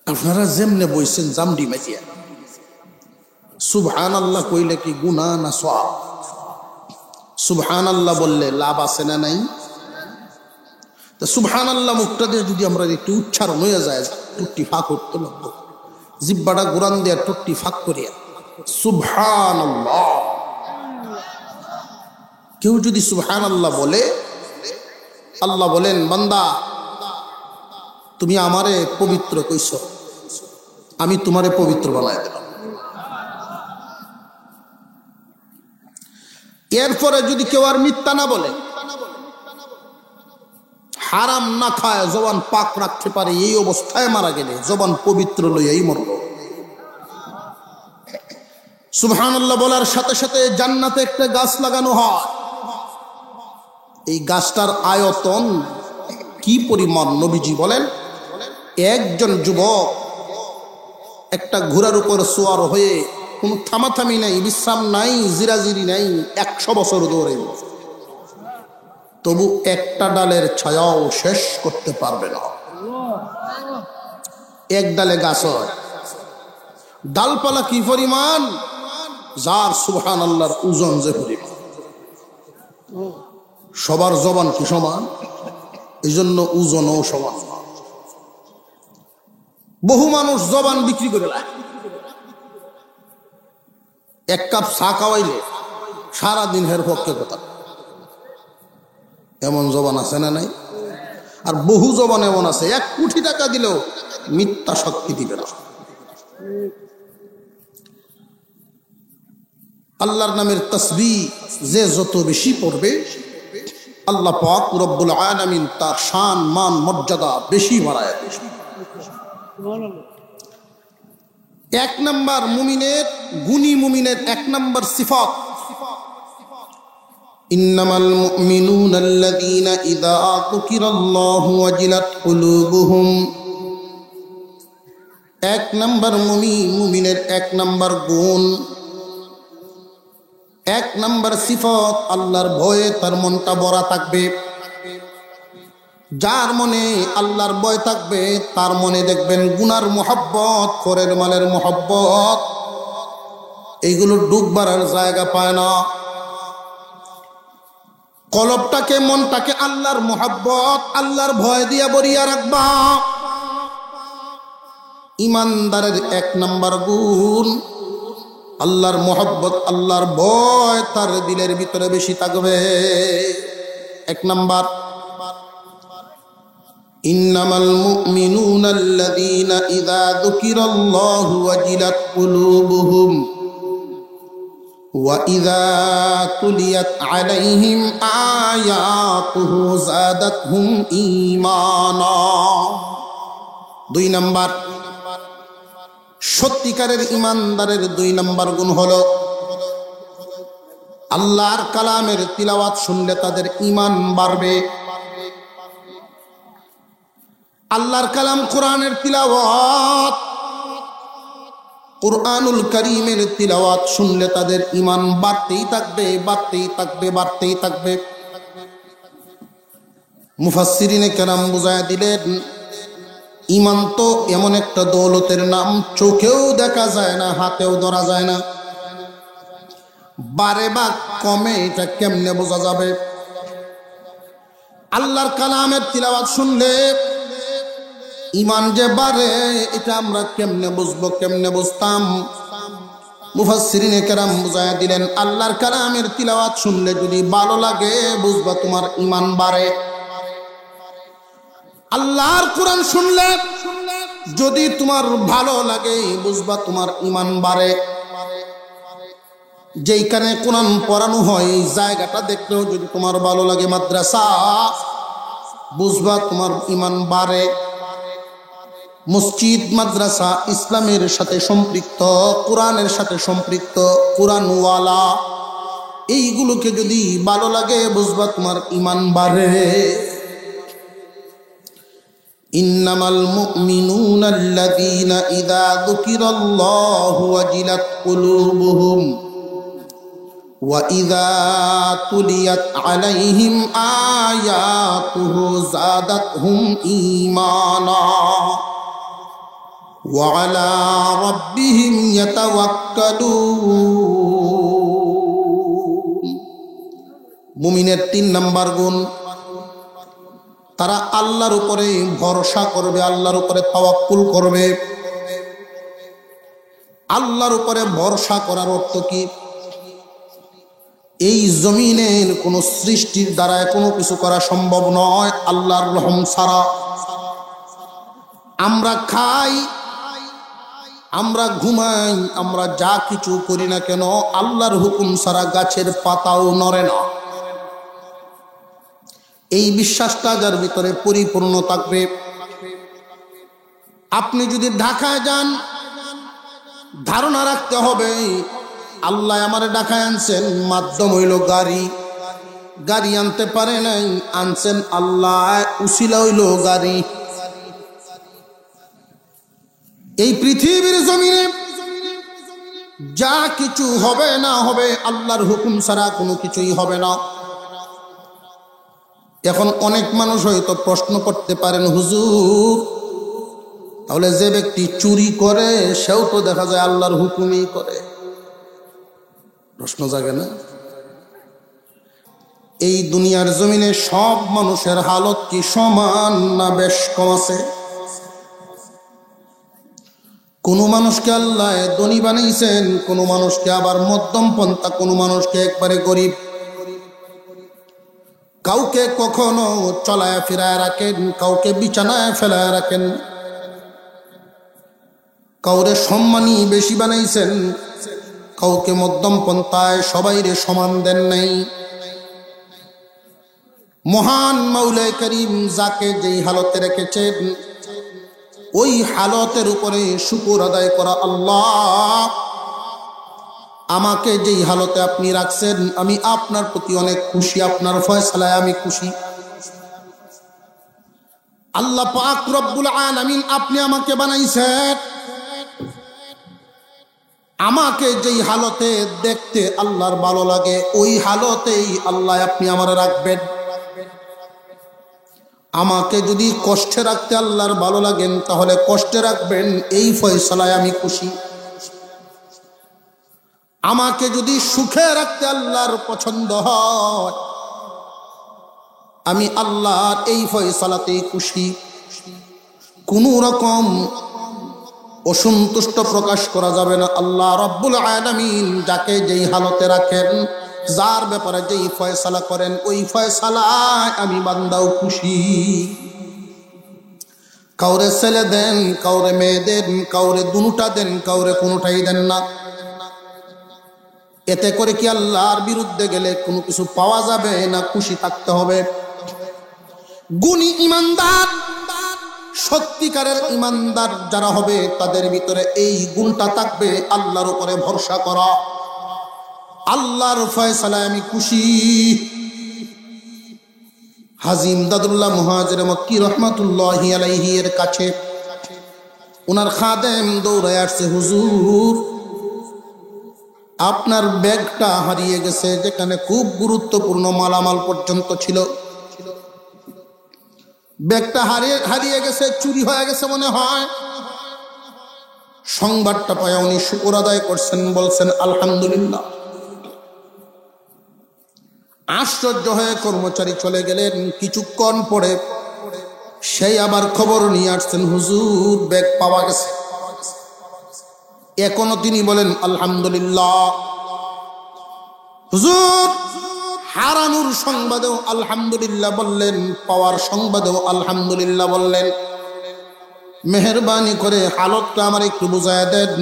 আপনারা যেমনে বইছেন জামডি মাজিয়া, সুবহানাল্লাহ কইলে কি গুনাহ না সওয়াব? সুবহানাল্লাহ বললে লাভ আছে না নাই? তো সুবহানাল্লাহ মুখটা দিয়ে যদি আমরা একটু উচ্চারণ হয়ে যায়, টুটি ফাঁক করতে লাগবো, জিব্বাটা গুরান দিয়ে টুটি ফাঁক করিয়া সুবহানাল্লাহ। কেউ যদি সুবহানাল্লাহ বলে আল্লাহ বলেন, বান্দা তুমি আমারে পবিত্র কইছ, আমি তোমারে পবিত্র বানায় দিলাম। এরপরে যদি কেউ আর মিথ্যা না বলে, হারাম না খায়, জবান পাক রাখতে পারে, এই অবস্থায় মারা গেলে জবান পবিত্র লইয়াই মরল। সুবহানাল্লাহ বলার সাথে সাথে জান্নাতে একটা গাছ লাগানো হয়। এই গাছটার আয়তন কি পরিমাণ নবীজি বলেন, একজন যুবক একটা ঘোড়ার উপর সোয়ার হয়ে কোনো থামাথামি নাই, বিশ্রাম নাই, জিরাজিরি নাই, 100 বছর দৌড়ে, তবু একটা ডালের ছায়াও শেষ করতে পারবে না। এক ডালে গাছ হয়, ডালপালা কি পরিমাণ, যার সুবহানাল্লাহর ওজন যে পরিমাণ। সবার জবান কি সমান? এই জন্য ওজনও সমান না। বহু মানুষ জবান বিক্রি করে দেয়। এক কাপ চা খাওয়াইলে সারাদিন হের পক্ষে কথা, এমন জবান আছে না নাই? আর বহু জবান এমন আছে 1 কোটি টাকা দিলেও মিথ্যা শক্তি দিবে না। আল্লাহর নামের তাসবিহ যে যত বেশি পড়বে, আল্লাহ পাক রব্বুল আলামিন তার শান মান মর্যাদা বেশি বাড়ায় দেবে। 1 নাম্বার মুমিনের, গুণী মুমিনের 1 নাম্বার সিফাত, ইন্নামাল মুমিনুনা আল্লাযীনা ইযা যুকিরাল্লাহু ওয়াজিলাত কুলুবুহুম। 1 নাম্বার মুমিনের 1 নাম্বার গুণ, 1 নাম্বার সিফাত, আল্লাহর ভয়ে তার মনটা ভরা থাকবে। যার মনে আল্লাহর ভয় থাকবে তার মনে দেখবেন গুনার মোহাব্বত, পরের মালের মোহাব্বত, এইগুলো ডুববার জায়গা পায় না। কলবটাকে, মনটাকে আল্লাহর মোহাব্বত, আল্লাহর ভয় দিয়া ভরিয়া রাখবা। ইমানদারের 1 নাম্বার গুণ আল্লাহর মোহাব্বত, আল্লাহর ভয় তার দিলের ভিতরে বেশি থাকবে। 1 নাম্বার, ইন্নামাল মুমিনুনা আল্লাযীনা ইযা যুকিরাল্লাহু ওয়াজিলাত কুলুবুহুম ওয়া ইযা তুলিয়াত আলাইহিম আয়াতুহু যাদাতহুম ঈমানা। 2 নাম্বার, সত্যিকারের ইমানদারের 2 নাম্বার গুণ হলো আল্লাহর কালামের তিলাওয়াত শুনলে তাদের ঈমান বাড়বে। আল্লাহর কালাম কোরআনের তিলাওয়াত, কুরআনুল কারীমের তিলাওয়াত শুনলে তাদের ঈমান বাড়তেই থাকবে, বাড়তেই থাকবে, বাড়তেই থাকবে। মুফাসসিরিনে কেরাম বুঝায় দিলেন, ঈমান তো এমন একটা দৌলতের নাম, চোখেও দেখা যায় না, হাতেও ধরা যায় না। বারে বা কমে এটা কেমনে বোঝা যাবে? আল্লাহর কালামের তিলাওয়াত শুনলে ঈমান যে বাড়ে, এটা আমরা কেমনে বুঝবো, কেমনে বুঝতাম? মুফাসসিরিনে কেরাম বুঝায়া দিলেন, আল্লাহর কালামের তিলাওয়াত শুনলে যদি ভালো লাগে বুঝবা তোমার ঈমান বাড়ে। আল্লাহর কোরআন শুনলে যদি তোমার ভালো লাগে বুঝবা তোমার ঈমান বাড়ে। যেইখানে কোরআন পড়ানো হয় এই জায়গাটা দেখলেও যদি তোমার ভালো লাগে, মাদ্রাসা, বুঝবা তোমার ঈমান বাড়ে। মসজিদ, মাদ্রাসা ইসলামের সাথে সম্পৃক্ত, কোরআনের সাথে সম্পৃক্ত, কোরআনওয়ালা, এইগুলোকে যদি ভালো লাগে বুঝবা তোমার ঈমান বাড়ে। ইন্নামাল মুমিনুনা আল্লাযীনা ইযা যুকিরাল্লাহু ওয়াজিলাত কুলুবুহুম ওয়া ইযা তুলিয়াত আলাইহিম আয়াতুহু যাদাতহুম ঈমানা ওয়া আলা রাব্বিহিম ইয়াতাওয়াক্কালুন। মুমিনের 3 নাম্বার গুণ, তারা আল্লাহর উপরে ভরসা করবে, আল্লাহর উপরে তাওয়াক্কুল করবে। আল্লাহর উপরে ভরসা করার অর্থ কি? এই জমিনের কোন সৃষ্টির দ্বারা কোনো কিছু করা সম্ভব নয় আল্লাহর রহম ছাড়া। আমরা খাই, আমরা ঘুমাই, আমরা যা কিছু করি না কেন আল্লাহর হুকুম ছাড়া গাছের পাতাও নড়ে না। এই বিশ্বাসটা যার ভিতরে পরিপূর্ণ থাকবে, আপনি যদি ঢাকায় যান ধারণা রাখতে হবে আল্লাহ আমার ঢাকায় আনছেন মাধ্যম হইল গাড়ি, গাড়ি আনতে পারে নাই, আনছেন আল্লাহ, উসিলা হইল গাড়ি। এই পৃথিবীর জমিনে যা কিছু হবে না হবে আল্লাহর হুকুম ছাড়া কোনো কিছুই হবে না। এখন অনেক মানুষ হয়তো প্রশ্ন করতে পারেন, হুজুর তাহলে যে ব্যক্তি চুরি করে সেও তো দেখা যায় আল্লাহর হুকুমই করে। প্রশ্ন জাগে না? এই দুনিয়ার জমিনে সব মানুষের হালত কি সমান না বেশ কম আছে? কোন মানুষকে আল্লাহ ধনী বানাইছেন, কোন মানুষকে আবার মধ্যম পন্থা, কোন মানুষকে একবারে গরিব। কাউকে কখনো চলায় ফিরায় রাখেন, কাউকে বিছানায় ফেলায় রাখেন, কাউরে সম্মানী বেশি বানাইছেন, কাউকে মধ্যম পন্থায়, সবাইরে সমান দেন নাই। মহান মাওলা করিম যাকে যেই হালতে রেখেছেন ওই হালতের উপরে শুকর আদায় করা। আল্লাহ আমাকে যেই হালতে আপনি রাখছেন আমি আপনার প্রতি অনেক খুশি, আপনার ফয়সালায় আমি খুশি। আল্লাহ পাক রব্বুল আলামিন আপনি আমাকে বানাইছেন, আমাকে যেই হালতে দেখতে আল্লাহর ভালো লাগে ওই হালতেই আল্লাহ আপনি আমার রাখবেন। আমাকে যদি কষ্টে রাখতে আল্লাহর ভালো লাগেন তাহলে কষ্টে রাখবেন, এই ফয়সালায় আমি খুশি। আমাকে যদি সুখে রাখতে আল্লাহর পছন্দ হয় আমি আল্লাহর এই ফয়সালাতেই খুশি। কোন রকম অসন্তুষ্ট প্রকাশ করা যাবে না। আল্লাহ রব্বুল আলামিন যাকে যেই হালতে রাখেন, যার ব্যাপারে যেই ফয়সালা করেন ওই ফয়সালায় আমি বান্দাও খুশি। কাউরে ছেলে দেন, কাউরে মেয়ে দেন, কাউরে দুটা দেন, কাউরে কোনোটাই দেন না। এতে করে কি আল্লাহর বিরুদ্ধে গেলে কোনো কিছু পাওয়া যাবে না? খুশি থাকতে হবে। গুণী ইমানদার, সত্যিকারের ইমানদার যারা হবে তাদের ভিতরে এই গুণটা থাকবে, আল্লাহর উপরে ভরসা করা, আল্লাহর ফয়সালায় আমি খুশি। হাজী ইমদাদুল্লাহ মুহাজির মক্কি রহমাতুল্লাহি আলাইহি এর কাছে ওনার খাদেম দৌড়ায় আসছে, হুজুর আপনার ব্যাগটা হারিয়ে গেছে, যেখানে খুব গুরুত্বপূর্ণ মালামাল পর্যন্ত ছিল। ব্যাগটা হারিয়ে গেছে, চুরি হয়ে গেছে মনে হয়। সংবাদটা পায় উনি শুকর আদায় করছেন, বলছেন আলহামদুলিল্লাহ। আশ্চর্য হয়ে কর্মচারী চলে গেলেন। কিছুক্ষণ পরে সেই আবার খবর নিয়ে আসছেন, হুজুর ব্যাগ পাওয়া গেছে। এখনো তিনি বলেন আলহামদুলিল্লাহ। হুজুর হারানোর সংবাদেও আলহামদুলিল্লাহ বললেন, পাওয়ার সংবাদেও আলহামদুলিল্লাহ বললেন। মেহেরবানি করে হালতটা আমার একটু বুঝায় দেন।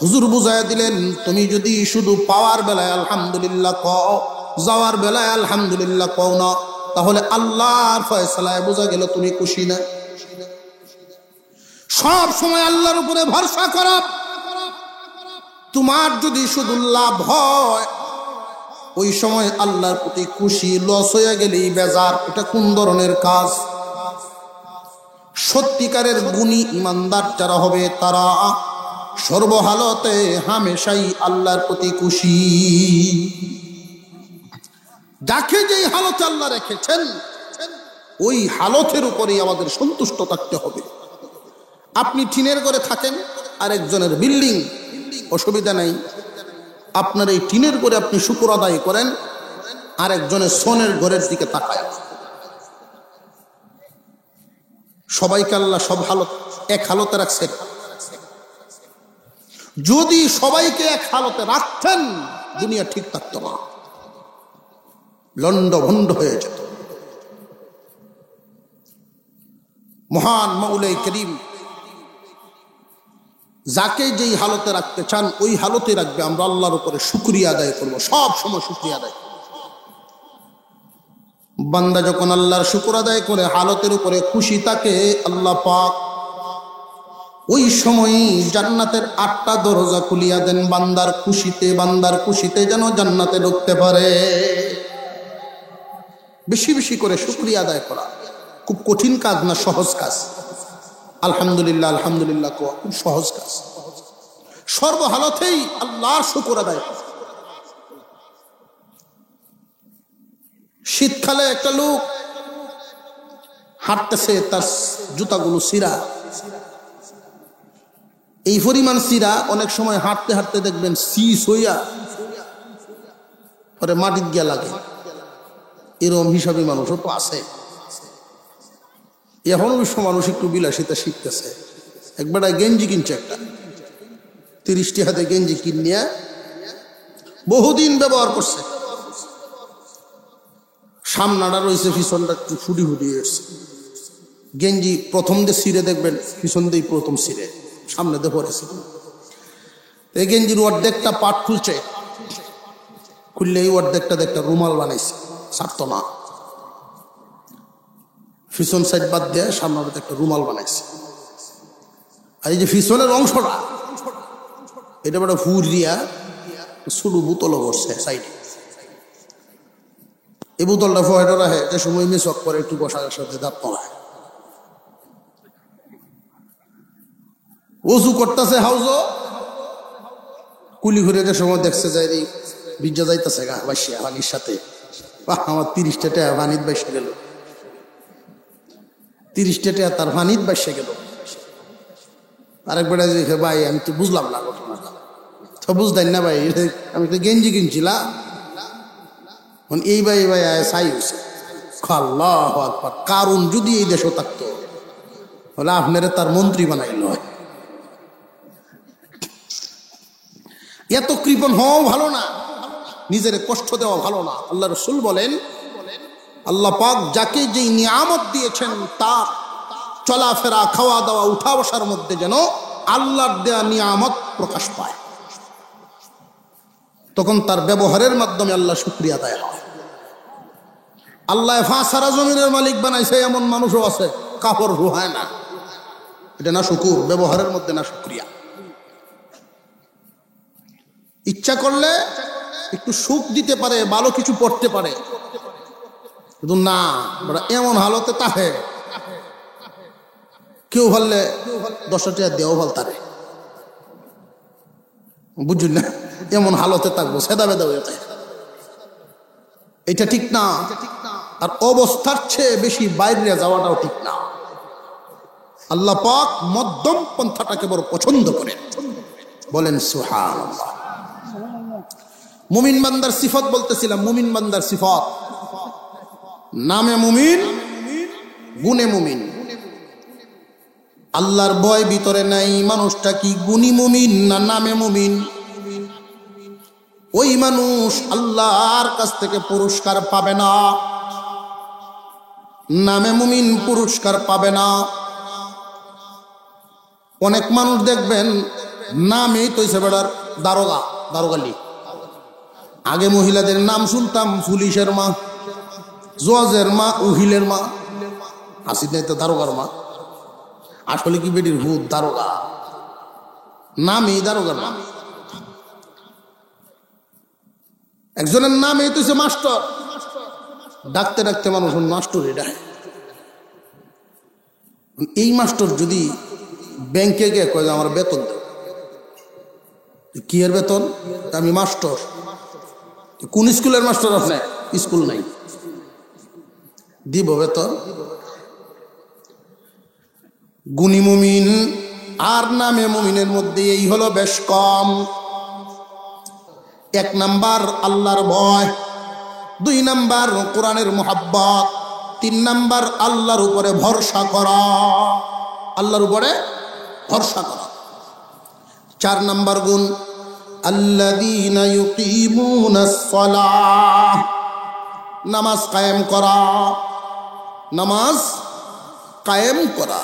হুজুর বুঝায় দিলেন, তুমি যদি শুধু পাওয়ার বেলায় আলহামদুলিল্লাহ কও, যাওয়ার বেলায় আলহামদুলিল্লাহ কও না, তাহলে আল্লাহর ফয়সালায় বোঝা গেল তুমি খুশি না। সব সময় আল্লাহর উপরে ভরসা করো। তোমার যদি শুধু লাভ হয় ওই সময় আল্লাহর প্রতি খুশি, লস হয়ে গেলেই বেজার। এটা কোন ধরনের কাজ? সত্যিকারের গুণী ইমানদার যারা হবে তারা সর্বহালতে হামেশাই আল্লাহর প্রতি খুশি। যাকে যেই হালতে আল্লাহ রেখেছেন ওই হালতের উপরেই আমাদের সন্তুষ্ট থাকতে হবে। আপনি টিনের ঘরে থাকেন, আরেকজনের বিল্ডিং, অসুবিধা নাই। আপনার এই টিনের ঘরে আপনি শুকর আদায় করেন, আরেকজনের সোনের ঘরের দিকে তাকায়। সবাইকে আল্লাহ সব হালত এক হালতে রাখছেন। যদি সবাইকে এক হালতে রাখতেন দুনিয়া ঠিক থাকতো না। লন্ডভন্ড হয়ে যেত। মহান মাওলাই করিম যাকে যেই হালতে রাখতে চান ওই হালতে রাখবে। আমরা আল্লাহর উপরে শুকরিয়া আদায় করব, সব সময় শুকরিয়া আদায়। বান্দা যখন আল্লাহর শুকর আদায় করে হালতের উপরে খুশি থাকে আল্লাহ পাক ওই সময়ই জান্নাতের 8টা দরজা খুলিয়া দেন বান্দার খুশিতে যেন জান্নাতে ঢুকতে পারে। বেশি বেশি করে শুকরিয়া আদায় করা খুব কঠিন কাজ না, সহজ কাজ। আলহামদুলিল্লাহ আলহামদুলিল্লাহ খুব সহজ কাজ। সর্বহালতেই আল্লাহর শুকর আদায় করা। শীতকালে একটা লোক হাঁটতেছে, তার জুতাগুলো ছিঁড়া, এই পরিমাণ ছিঁড়া অনেক সময় হাঁটতে হাঁটতে দেখবেন শীষ হইয়া পরে মাটির গিয়া লাগে। এরকম হিসাবে মানুষও তো আছে। এখন অবশ্য মানুষ একটু বিলাসিতা শিখতেছে। একবার গেঞ্জি কিনছে, একটা 30টি হাতে গেঞ্জি কিনিয়া বহুদিন ব্যবহার করছে। সামনাটা রয়েছে, পিছনটা একটু ফুটি এসছে। গেঞ্জি প্রথম দিয়ে ছিঁড়ে দেখবেন পিছন দিয়ে প্রথম ছিঁড়ে সামনে দিয়ে পড়েছে। এই গেঞ্জির অর্ধেকটা পাট খুলছে, খুললে এই অর্ধেকটা একটা রুমাল বানাইছে, ছাড়তো না। পিছন সাইড বাদ দিয়ে সামনে একটা রুমাল বানাইছে। আর এই যে পিছনের অংশটা এটা বড় ফুর দিয়া শুরু বোতলও করছে সাইডে। এই বোতলটা ফয়েটা রাখে, যে সময় মিসক করে একটু বসার সাথে দাঁত পড়ায়। উজু করতেছে হাউজো কুলি ঘুরে, যে সময় দেখছে যাই বিজ্জা যাইতেছে গা বাসিয়া পানির সাথে। আমার 30টা টাকা পানিত বাসে গেল, 30টা টাকা তার পানিত বাসে গেল। আরেকবার দেখে ভাই আমি তো বুঝলাম না ঘটনাটা। তো বুঝতেন না ভাই, আমি তো গেঞ্জি কিনছিলাম। এই ভাই সাই হয়েছে। আল্লাহু আকবার। কারণ যদি এই দেশও থাকতো তাহলে আপনারা তার মন্ত্রী বানাইল। এত কৃপণ হওয়াও ভালো না, নিজের কষ্ট দেওয়া ভালো না। আল্লাহ রাসূল বলেন, আল্লাহ পাক যাকে যেই নিয়ামত দিয়েছেন তার চলাফেরা, খাওয়া দাওয়া, উঠা বসার মধ্যে যেন আল্লাহর দেয়া নিয়ামত প্রকাশ পায়। তখন তার ব্যবহারের মাধ্যমে আল্লাহ শুকরিয়া আদায় হয়। আল্লাহ সারা জমিনের মালিক বানাইছে, এমন মানুষও আছে কাপড় রুহায় না। এটা না শুকুর, ব্যবহারের মধ্যে না শুকরিয়া। ইচ্ছা করলে একটু সুখ দিতে পারে, ভালো কিছু পড়তে পারে, কিন্তু না এমন হালতে তাহে কেউ ভাললে 10 টাকা দেও ভাল তারে, বুঝুন না? এমন হালতে থাকবো সেদা বেদা হয়ে যায়, এটা ঠিক না। আর অবস্থার চেয়ে বেশি বাইরে যাওয়াটাও ঠিক না। আল্লাহ পাক মধ্যম পন্থাটাকে বড় পছন্দ করেন। বলেন সুবহানাল্লাহ। মুমিন বান্দার সিফত বলতেছিলাম। মুমিন বান্দার সিফত, নামে মুমিন, গুণে মুমিন। আল্লাহর ভয় ভিতরে নাই মানুষটা কি গুণী মুমিন না নামে মুমিন? ওই মানুষ আল্লাহর কাছ থেকে পুরস্কার পাবে না, নামে মুমিন পুরস্কার পাবে না। অনেক মানুষ দেখবেন নামেই তো বেড়ার দারোগালি। আগে মহিলাদের নাম শুনতাম পুলিশের মা, জজের মা, উহিলের মা, আসিদ নাই তো দারোগার মা। আসলে কি বেটির ভূত দারোগা, নামই দারোগার মা। একজনের নাম এই তো মাস্টার, ডাকতে ডাকতে মানুষ মাস্টারই ডাকে। এই মাস্টার যদি ব্যাংকে গিয়ে কয় যে আমার বেতন দেব, কি এর বেতন? আমি মাস্টার। কোন স্কুলের মাস্টার? আপনি স্কুল নাই, দিব বেতন? গুণী মুমিন আর নামে মুমিনের মধ্যে এই হলো বেশ কম। 1 নাম্বার আল্লাহর ভয়, 2 নাম্বার কোরআনের মুহাব্বত, 3 নাম্বার আল্লাহর উপরে ভরসা করা, আল্লাহর উপরে ভরসা করা। 4 নাম্বার গুণ আল্লাযীনা ইউকিমুনাস সালাহ, নামাজ কায়েম করা, নামাজ কায়েম করা।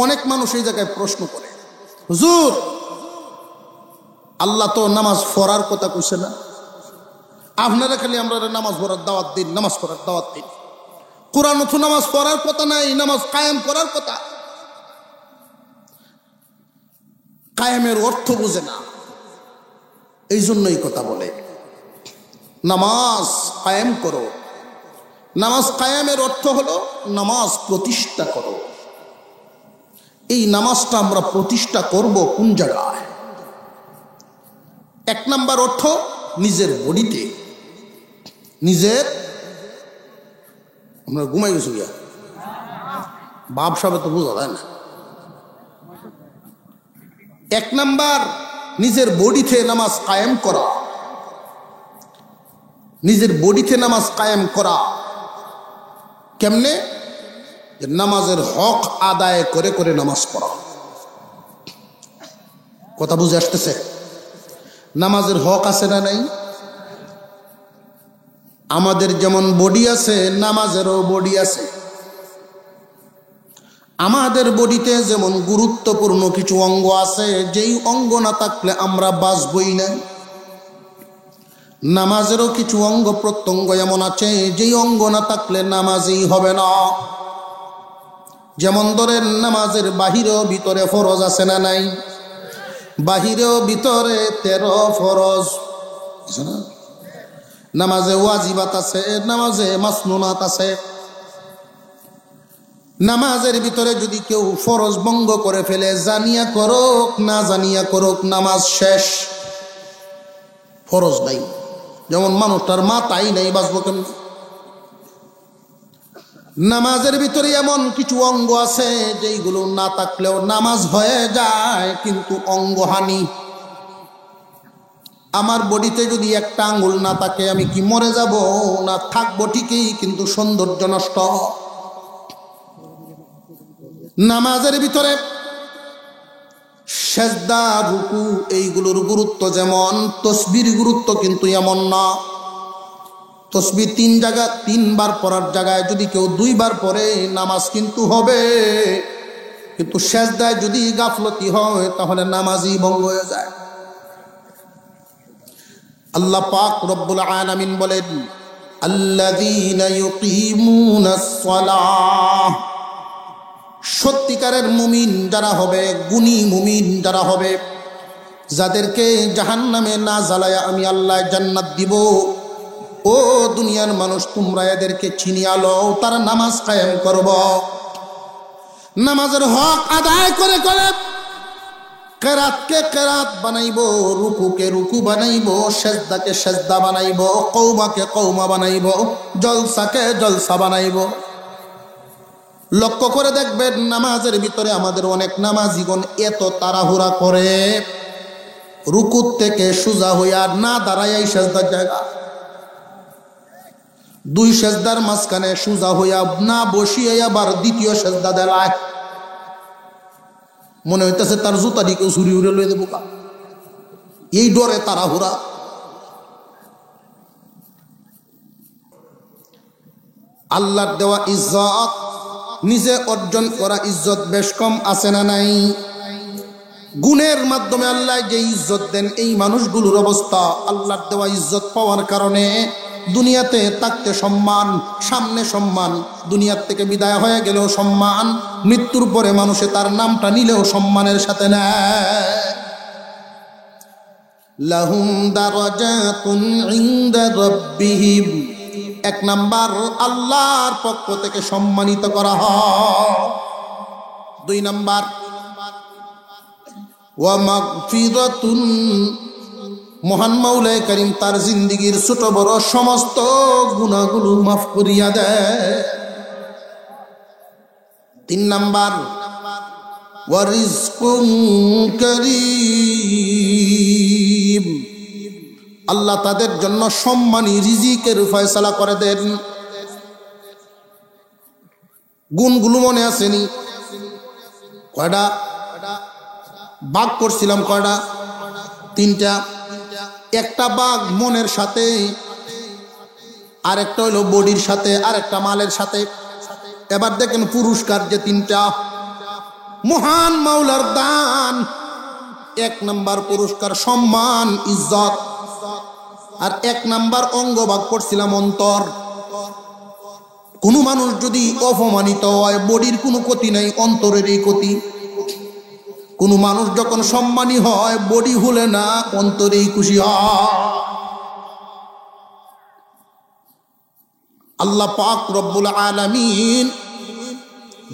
অনেক মানুষ এই জায়গায় প্রশ্ন করে, হুজুর আল্লাহ তো নামাজ পড়ার কথা কইছে না, আপনারা খালি আমরা নামাজ পড়ার দাওয়াত দিন, নামাজ পড়ার দাওয়াত দিন। কোরআন তো নামাজ পড়ার কথা নাই, নামাজ কায়েম করার কথা। কায়েমের অর্থ বুঝে না, এই জন্যই কথা বলে নামাজ কায়েম করো। নামাজ কায়েমের অর্থ হলো নামাজ প্রতিষ্ঠা করো। এই নামাজটা আমরা প্রতিষ্ঠা করব কোন জায়গায়? এক নাম্বার অর্থ নিজের বডিতে, নিজের, আমরা ঘুমাই গেছি গিয়া বাপ সবে তো বোঝা যায় না। এক নাম্বার নিজের বডিতে নামাজ কায়েম করা। নিজের বডিতে নামাজ কায়েম করা কেমনে? নামাজের হক আদায় করে করে নামাজ পড়া। কথা বুঝে আসতেছে? নামাজের হক আছে না নাই? আমাদের যেমন বডি আছে, নামাজেরও বডি আছে। আমাদের বডিতে যেমন গুরুত্বপূর্ণ কিছু অঙ্গ আছে, যেই অঙ্গ না থাকলে আমরা বাঁচবই না। নামাজেরও কিছু অঙ্গ প্রত্যঙ্গ এমন আছে, যেই অঙ্গ না থাকলে নামাজই হবে না। যেমন ধরেন নামাজের বাহিরেও ভিতরে ফরজ আছে না নাই? বাহিরেও ভিতরে 13 ফরজ আছে না? নামাজে ওয়াজিবাত আছে, নামাজে মাসনুনাত আছে। নামাজের ভিতরে যদি কেউ ফরজ ভঙ্গ করে ফেলে, জানিয়া করুক না জানিয়া করুক, নামাজ শেষ, ফরজ নাই। যেমন মানুষটার মাথাই নাই, বাঁচবো কেমন? নামাজের ভিতরে এমন কিছু অঙ্গ আছে যেইগুলো না থাকলেও নামাজ হয়ে যায়, কিন্তু অঙ্গহানি। আমার বডিতে যদি একটা আঙ্গুল না থাকে, আমি কি মরে যাব? না, থাকবো ঠিকই, কিন্তু সৌন্দর্য নষ্ট। নামাজের ভিতরে সেজদা, রুকু, এইগুলোর গুরুত্ব যেমন, তসবির গুরুত্ব কিন্তু এমন না। তসবিহ 3 জায়গা 3 বার পড়ার জায়গায় যদি কেউ 2 বার পড়ে, নামাজ কিন্তু হবে, কিন্তু সেজদায় যদি গাফলতি হয় তাহলে নামাজই ভঙ্গ হয়ে যায়। আল্লাহ পাক রব্বুল আলামিন বলেন, আল্লাযীনা ইউকিমুনাস সালাহ, সত্যিকারের মুমিন যারা হবে, গুণী মুমিন যারা হবে, যাদেরকে জাহান্নামে না জ্বালায়া আমি আল্লাহ জান্নাত দিব। ও দুনিয়ার মানুষ, তোমরা এদেরকে চিনিয়া লও, তারা নামাজ কায়েম করব। নামাজের হক আদায় করে করে কেরাতকে কেরাত বানাইব, রুকুকে রুকু বানাইব, সেজদাকে সেজদা বানাইব, কওমাকে কওমা বানাইব, জলসাকে জলসা বানাইব। লক্ষ্য করে দেখবেন নামাজের ভিতরে আমাদের অনেক নামাজিগণ এত তাড়াহুড়া করে, রুকুর থেকে সোজা হইয়া না দাঁড়াইয়াই সেজদার জায়গা, 2 সেজদার মাঝখানে সোজা হইয়া না বসিয়ে আবার দ্বিতীয় সেজদা দেলায়। মনে হইতেছে তার জুতা দিকেও ছুরি উড়ে লয়ে দেবো। এই ডরে তাড়াহুড়া। আল্লাহর দেওয়া ইজ্জত, নিজে অর্জন করা ইজ্জত বেশ কম আছে না নাই? গুণের মাধ্যমে আল্লাহ যে ইজ্জত দেন, এই মানুষগুলোর অবস্থা আল্লাহর দেওয়া ইজ্জত পাওয়ার কারণে দুনিয়াতে থাকতে সম্মান, সামনে সম্মান, দুনিয়ার থেকে বিদায় হয়ে গেলেও সম্মান, মৃত্যুর পরে মানুষে তার নামটা নিলেও সম্মানের সাথে নেয়। লাহুম দারাজাতুন ইনদা রাব্বিহিম, 1 নাম্বার আল্লাহর পক্ষ থেকে সম্মানিত করা হয়। 2 নাম্বার ওয়া মাগফিরাতুন, মহান মাওলায়ে কারীম তার জিন্দেগীর ছোট বড় সমস্ত গুনাহগুলো মাফ করিয়া দেয়। 3 নাম্বার ওয়া রিজকুন কারীম, আল্লাহ তাদের জন্য সম্মানী রিজিকের ফয়সালা করে দেন। গুণগুলো মনে আসেনি? কয়টা বাঘ করছিলাম? কয়টা? 3টা। একটা বাঘ মনের সাথে আর একটা হইল বডির সাথে, আর একটা মালের সাথে। এবার দেখেন পুরস্কার যে তিনটা, মহান মাওলার দান। 1 নাম্বার পুরস্কার সম্মান ইজ্জত, আর 1 নাম্বার অঙ্গ ভাগ করছিলাম অন্তর। কোন মানুষ যদি অপমানিত হয়, বডির কোনো ক্ষতি নাই, অন্তরেরই ক্ষতি। কোন মানুষ যখন সম্মানী হয়, বডি হলে না, অন্তরেই খুশি হয়। আল্লাহ পাক রব্বুল আলামিন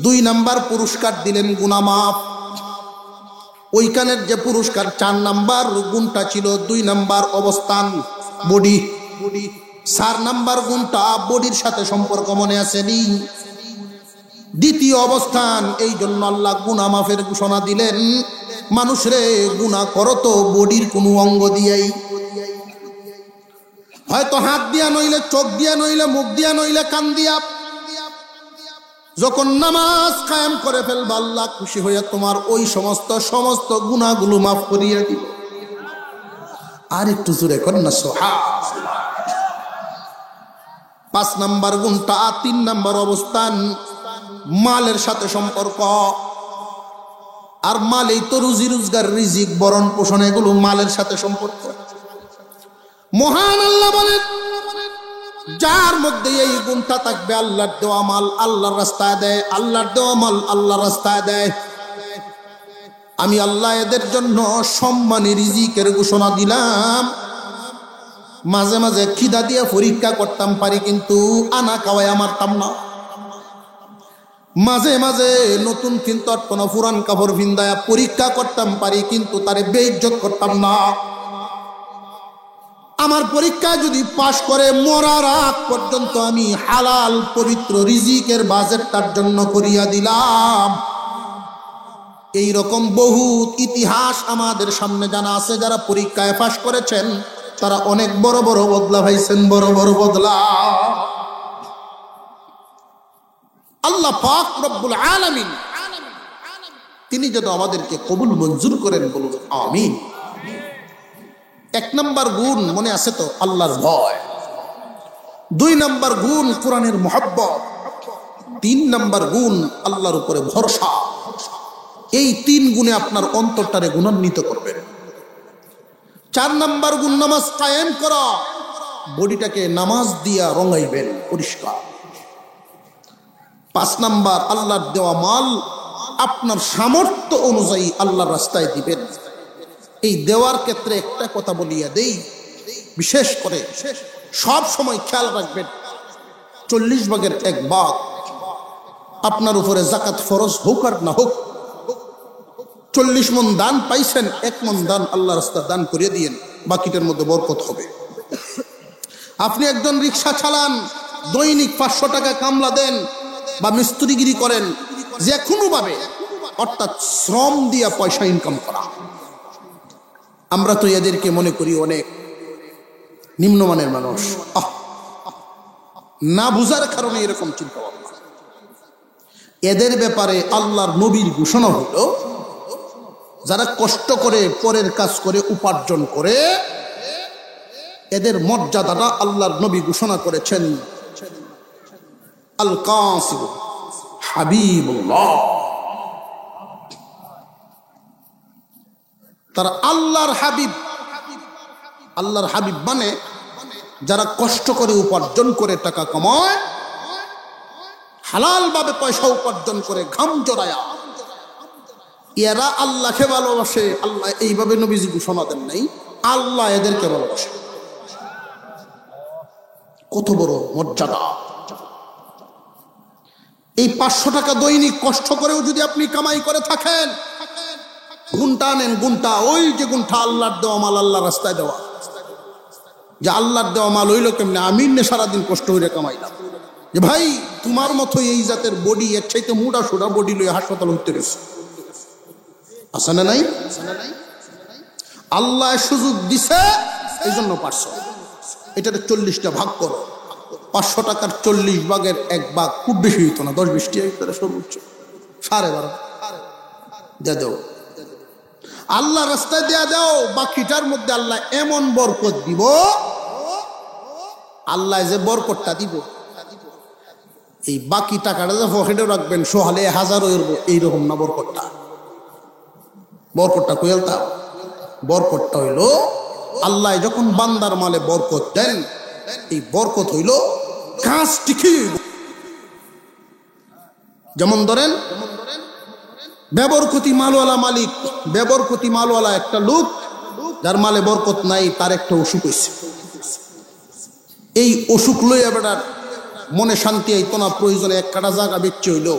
2 নাম্বার পুরস্কার দিলেন গুনাহ মাফ। ওইখানের যে পুরস্কার 4 নাম্বার গুণটা ছিল 2 নাম্বার অবস্থান বডি, 4 নাম্বার গুণটা বডির সাথে সম্পর্ক মনে আসেনি, দ্বিতীয় অবস্থান। এই জন্য আল্লাহ গুনাহ মাফের ঘোষণা দিলেন, মানুষরে গুনাহ করো তো বডির কোনো অঙ্গ দিয়েই, হয়তো হাত দিয়া নইলে, চোখ দিয়া নইলে, মুখ দিয়া নইলে, কান দিয়া। যখন নামাজ কায়েম করে ফেলবা, আল্লাহ খুশি হইয়া তোমার ওই সমস্ত গুনাহগুলো মাফ করিয়া দিবে। আর একটু জোরে করেন না সুবহানাল্লাহ। 5 নাম্বার গুণটা, 3 নাম্বার অবস্থান মালের সাথে সম্পর্ক। আর মালেই তো রুজি রোজগার, রিজিক, বরণ পোষণ, এগুলো মালের সাথে সম্পর্ক। মহান আল্লাহ বলেন, যার মধ্যে এই গুণটা থাকবে, আল্লাহর দেওয়া মাল আল্লাহর রাস্তায় দেয়, আল্লাহর দেওয়া মাল আল্লাহর রাস্তায় দেয়, আমি আল্লাহ এদের জন্য সম্মানী রিজিকের ঘোষণা দিলাম। মাঝে মাঝে খিদা দিয়ে পরীক্ষা করতাম পারি, কিন্তু আনা খাওয়াই মারতাম না। মাঝে মাঝে নতুন কিনতে কোনো পুরান কাপড় ভিন্দায়া পরীক্ষা করতাম পারি, কিন্তু তারে বেইজ্জত করতাম না। আমার পরীক্ষা যদি পাশ করে, মরার আগ পর্যন্ত আমি হালাল পবিত্র রিজিকের বাজেট তার জন্য করিয়া দিলাম। এই রকম বহুত ইতিহাস আমাদের সামনে জানা আছে। যারা পরীক্ষায় পাশ করেছেন, তারা অনেক বড় বড় বদলা পাইছেন, বড় বড় বদলা। আল্লাহ পাক রব্বুল আলামিন তিনি যেন আমাদেরকে কবুল মঞ্জুর করেন, বলুন আমিন। 1 নাম্বার গুণ মনে আছে তো, আল্লাহর ভয়। 2 নাম্বার গুণ কোরআনের মুহাব্বত। 3 নাম্বার গুণ আল্লাহর উপরে ভরসা। এই 3 গুণে আপনার অন্তরটারে গুণান্বিত করবেন। 4 নাম্বার গুণ নামাজ কায়েম করা, বডিটাকে নামাজ দিয়া রঙাইবেন পরিষ্কার। 5 নাম্বার আল্লাহর দেওয়া মাল আপনার সামর্থ্য অনুযায়ী আল্লাহর রাস্তায় দিবেন। এই দেওয়ার ক্ষেত্রে একটা কথা বলিয়া দেই, বিশেষ করে সব সময় খেয়াল রাখবেন, 40 ভাগের 1 ভাগ আপনার উপরে যাকাত ফরজ হোক আর না হোক, 40 মণ দান পাইছেন, 1 মণ দান আল্লাহর রাস্তায় দান করিয়ে দিয়েন, বাকিটার মধ্যে বরকত হবে। আপনি একজন রিক্সা চালান, দৈনিক 500 টাকা কামলা দেন বা মিস্ত্রিগিরি করেন, যে কোনো ভাবে, অর্থাৎ শ্রম দিয়া পয়সা ইনকাম করা। আমরা তো এদেরকে মনে করি অনেক নিম্নমানের মানুষ, না বুঝার কারণে এরকম চিন্তা ভাবনা। এদের ব্যাপারে আল্লাহর নবীর ঘোষণা হলো, যারা কষ্ট করে পরের কাজ করে উপার্জন করে, এদের মর্যাদাটা আল্লাহর নবী ঘোষণা করেছেন, আল কাসিম হাবিবুল্লাহ। তারা আল্লাহর হাবিব। আল্লাহর হাবিব মানে যারা কষ্ট করে উপার্জন করে টাকা কামায়, হালাল ভাবে পয়সা উপার্জন করে, ঘাম জড়ায়া, এরা আল্লাহকে ভালোবাসে। আল্লাহ এইভাবে নবীজি ঘোষণা দেন নাই, আল্লাহ এদেরকে ভালোবাসে। কত বড় মর্যাদা! এই 500 টাকা দৈনিক কষ্ট করেও যদি আপনি কামাই করে থাকেন, গুণটা নেন, গুণটা, ওই যে গুণটা আল্লাহর দেওয়া মাল আল্লাহর রাস্তায় দেওয়া। যে আল্লাহর দেওয়া মাল হইল কেমনে? আমি সারাদিন কষ্ট হইলে কামাইলাম। যে ভাই, তোমার মতো এই জাতের বডি, এর চাইতে মোটা সোটা বডি লইয়া হাসপাতাল হইতে গেছে, আছে না নাই? আল্লাহ সুযোগ দিছে, এই জন্য পারছো। এটাতে 40টা ভাগ করো। 500 টাকার 40 ভাগের 1 ভাগ খুব বেশি হইতো না, 10-20 টাকা সর্বোচ্চ, 12.5 দিয়ে দাও, আল্লাহ রাস্তায় দেয়া দাও। বাকিটার মধ্যে আল্লাহ এমন বরকত দিব, আল্লাহ যে বরকতটা দিব, এই বাকি টাকাটা যে পকেটে রাখবেন সোহালে হাজারও এইরকম না বরকতটা। বরকতটা কইলতা, বরকতটা হইল আল্লাহ যখন বান্দার মালে বরকত দেন, এই বরকত হইল কাজ টিকি। যেমন ধরেন বেবরকতি মালওয়ালা মালিক, বেবরকতি মালওয়ালা একটা লোক, যার মালে বরকত নাই, তার একটা অসুখ হয়েছে। এই অসুখ লইয়া বেটার মনে শান্তি আইতো না, প্রয়োজনে এক কাটা জায়গা বেচে হইল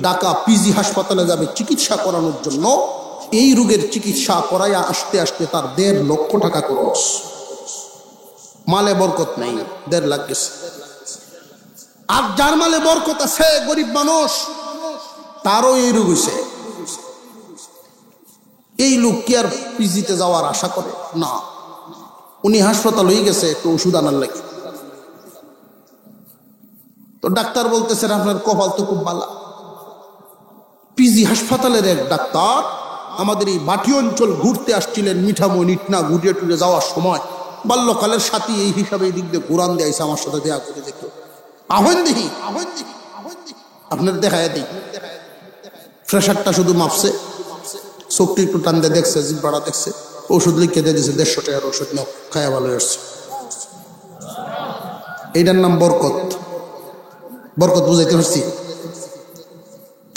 ঢাকা পিজি হাসপাতালে যাবে চিকিৎসা করানোর জন্য। এই রোগের চিকিৎসা করাইয়া আসতে আসতে তার 1.5 লক্ষ টাকা খরচ। মালে বরকত নাই, 1.5 লাখ গেছে। আর যার মালে বরকত আছে, গরিব মানুষ, তারও এই রোগ হয়েছে। এই লোক কি আর পিজিতে যাওয়ার আশা করে? না, উনি হাসপাতাল হয়ে গেছে একটু ওষুধ আনার লাগে। তো ডাক্তার বলতেছেন আপনার কপাল তো খুব ভালো। পিজি হাসপাতালের এক ডাক্তার আমাদের এই বাটি অঞ্চল ঘুরতে আসছিলেন, মিঠাময় নিটনা ঘুরিয়ে টুরে যাওয়ার সময় বাল্যকালের সাথী এই হিসাবে এই দিক দিয়ে ঘুরান দিয়েছে, আমার সাথে দেখা করে দেখো। আহ্বান দেখি আপনার দেখায় দিই। প্রেশারটা শুধু মাপছে, চোখটি একটু টান দিয়ে দেখছে, জিব্বাটা দেখছে, ওষুধ লিখে দিয়ে দিয়েছে 150 টাকার ওষুধ, নাও খায়া ভালো আসছে। এইটার নাম বরকত। বরকত বুঝাইতে পারছি?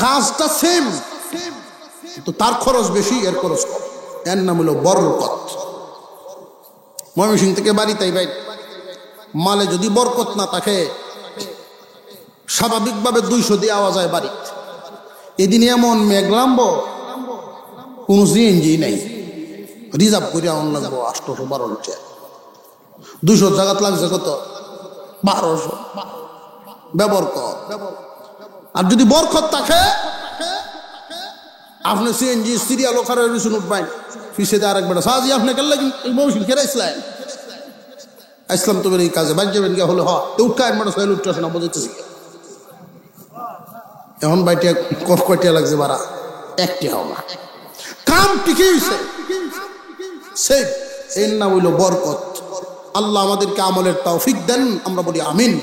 কাজটা সেম, তো তার খরচ বেশি, এর খরচ কম। এর নাম হলো বরকত। ময়মনসিংহ থেকে বাড়িতে ভাই মালে যদি বরকত না থাকে, স্বাভাবিকভাবে 200 দিয়ে আওয়া যায় বাড়ি। এদিন এমন মেঘলাম্ব, কোন সিএনজি নাই, রিজার্ভ করে আন লাগবো 812 টাকা। 200 জায়গাত লাগছে কত? 1200। বেবরকত। আর যদি বরকত থাকে, আপনি সিএনজি সিরিয়াল ওখানে উঠবেন, পিছিয়ে দিয়ে আরেকবার সাজি আপনি কেন লাগি এই মৌসুম খেয়ে আসলেন, আসলাম তোমার এই কাজে বাদ যাবেন গিয়ে হলে উঠকায় মানুষ হয়ে উঠতে আসে না, বুঝেছি। এখন বাইটা কয়টা লাগছে বাড়া? 1 টাকাও না। কাম টিকে হয়েছে, এর নাম হইল বরকত। আল্লাহ আমাদেরকে আমলের তৌফিক দেন, আমরা বলি আমিন।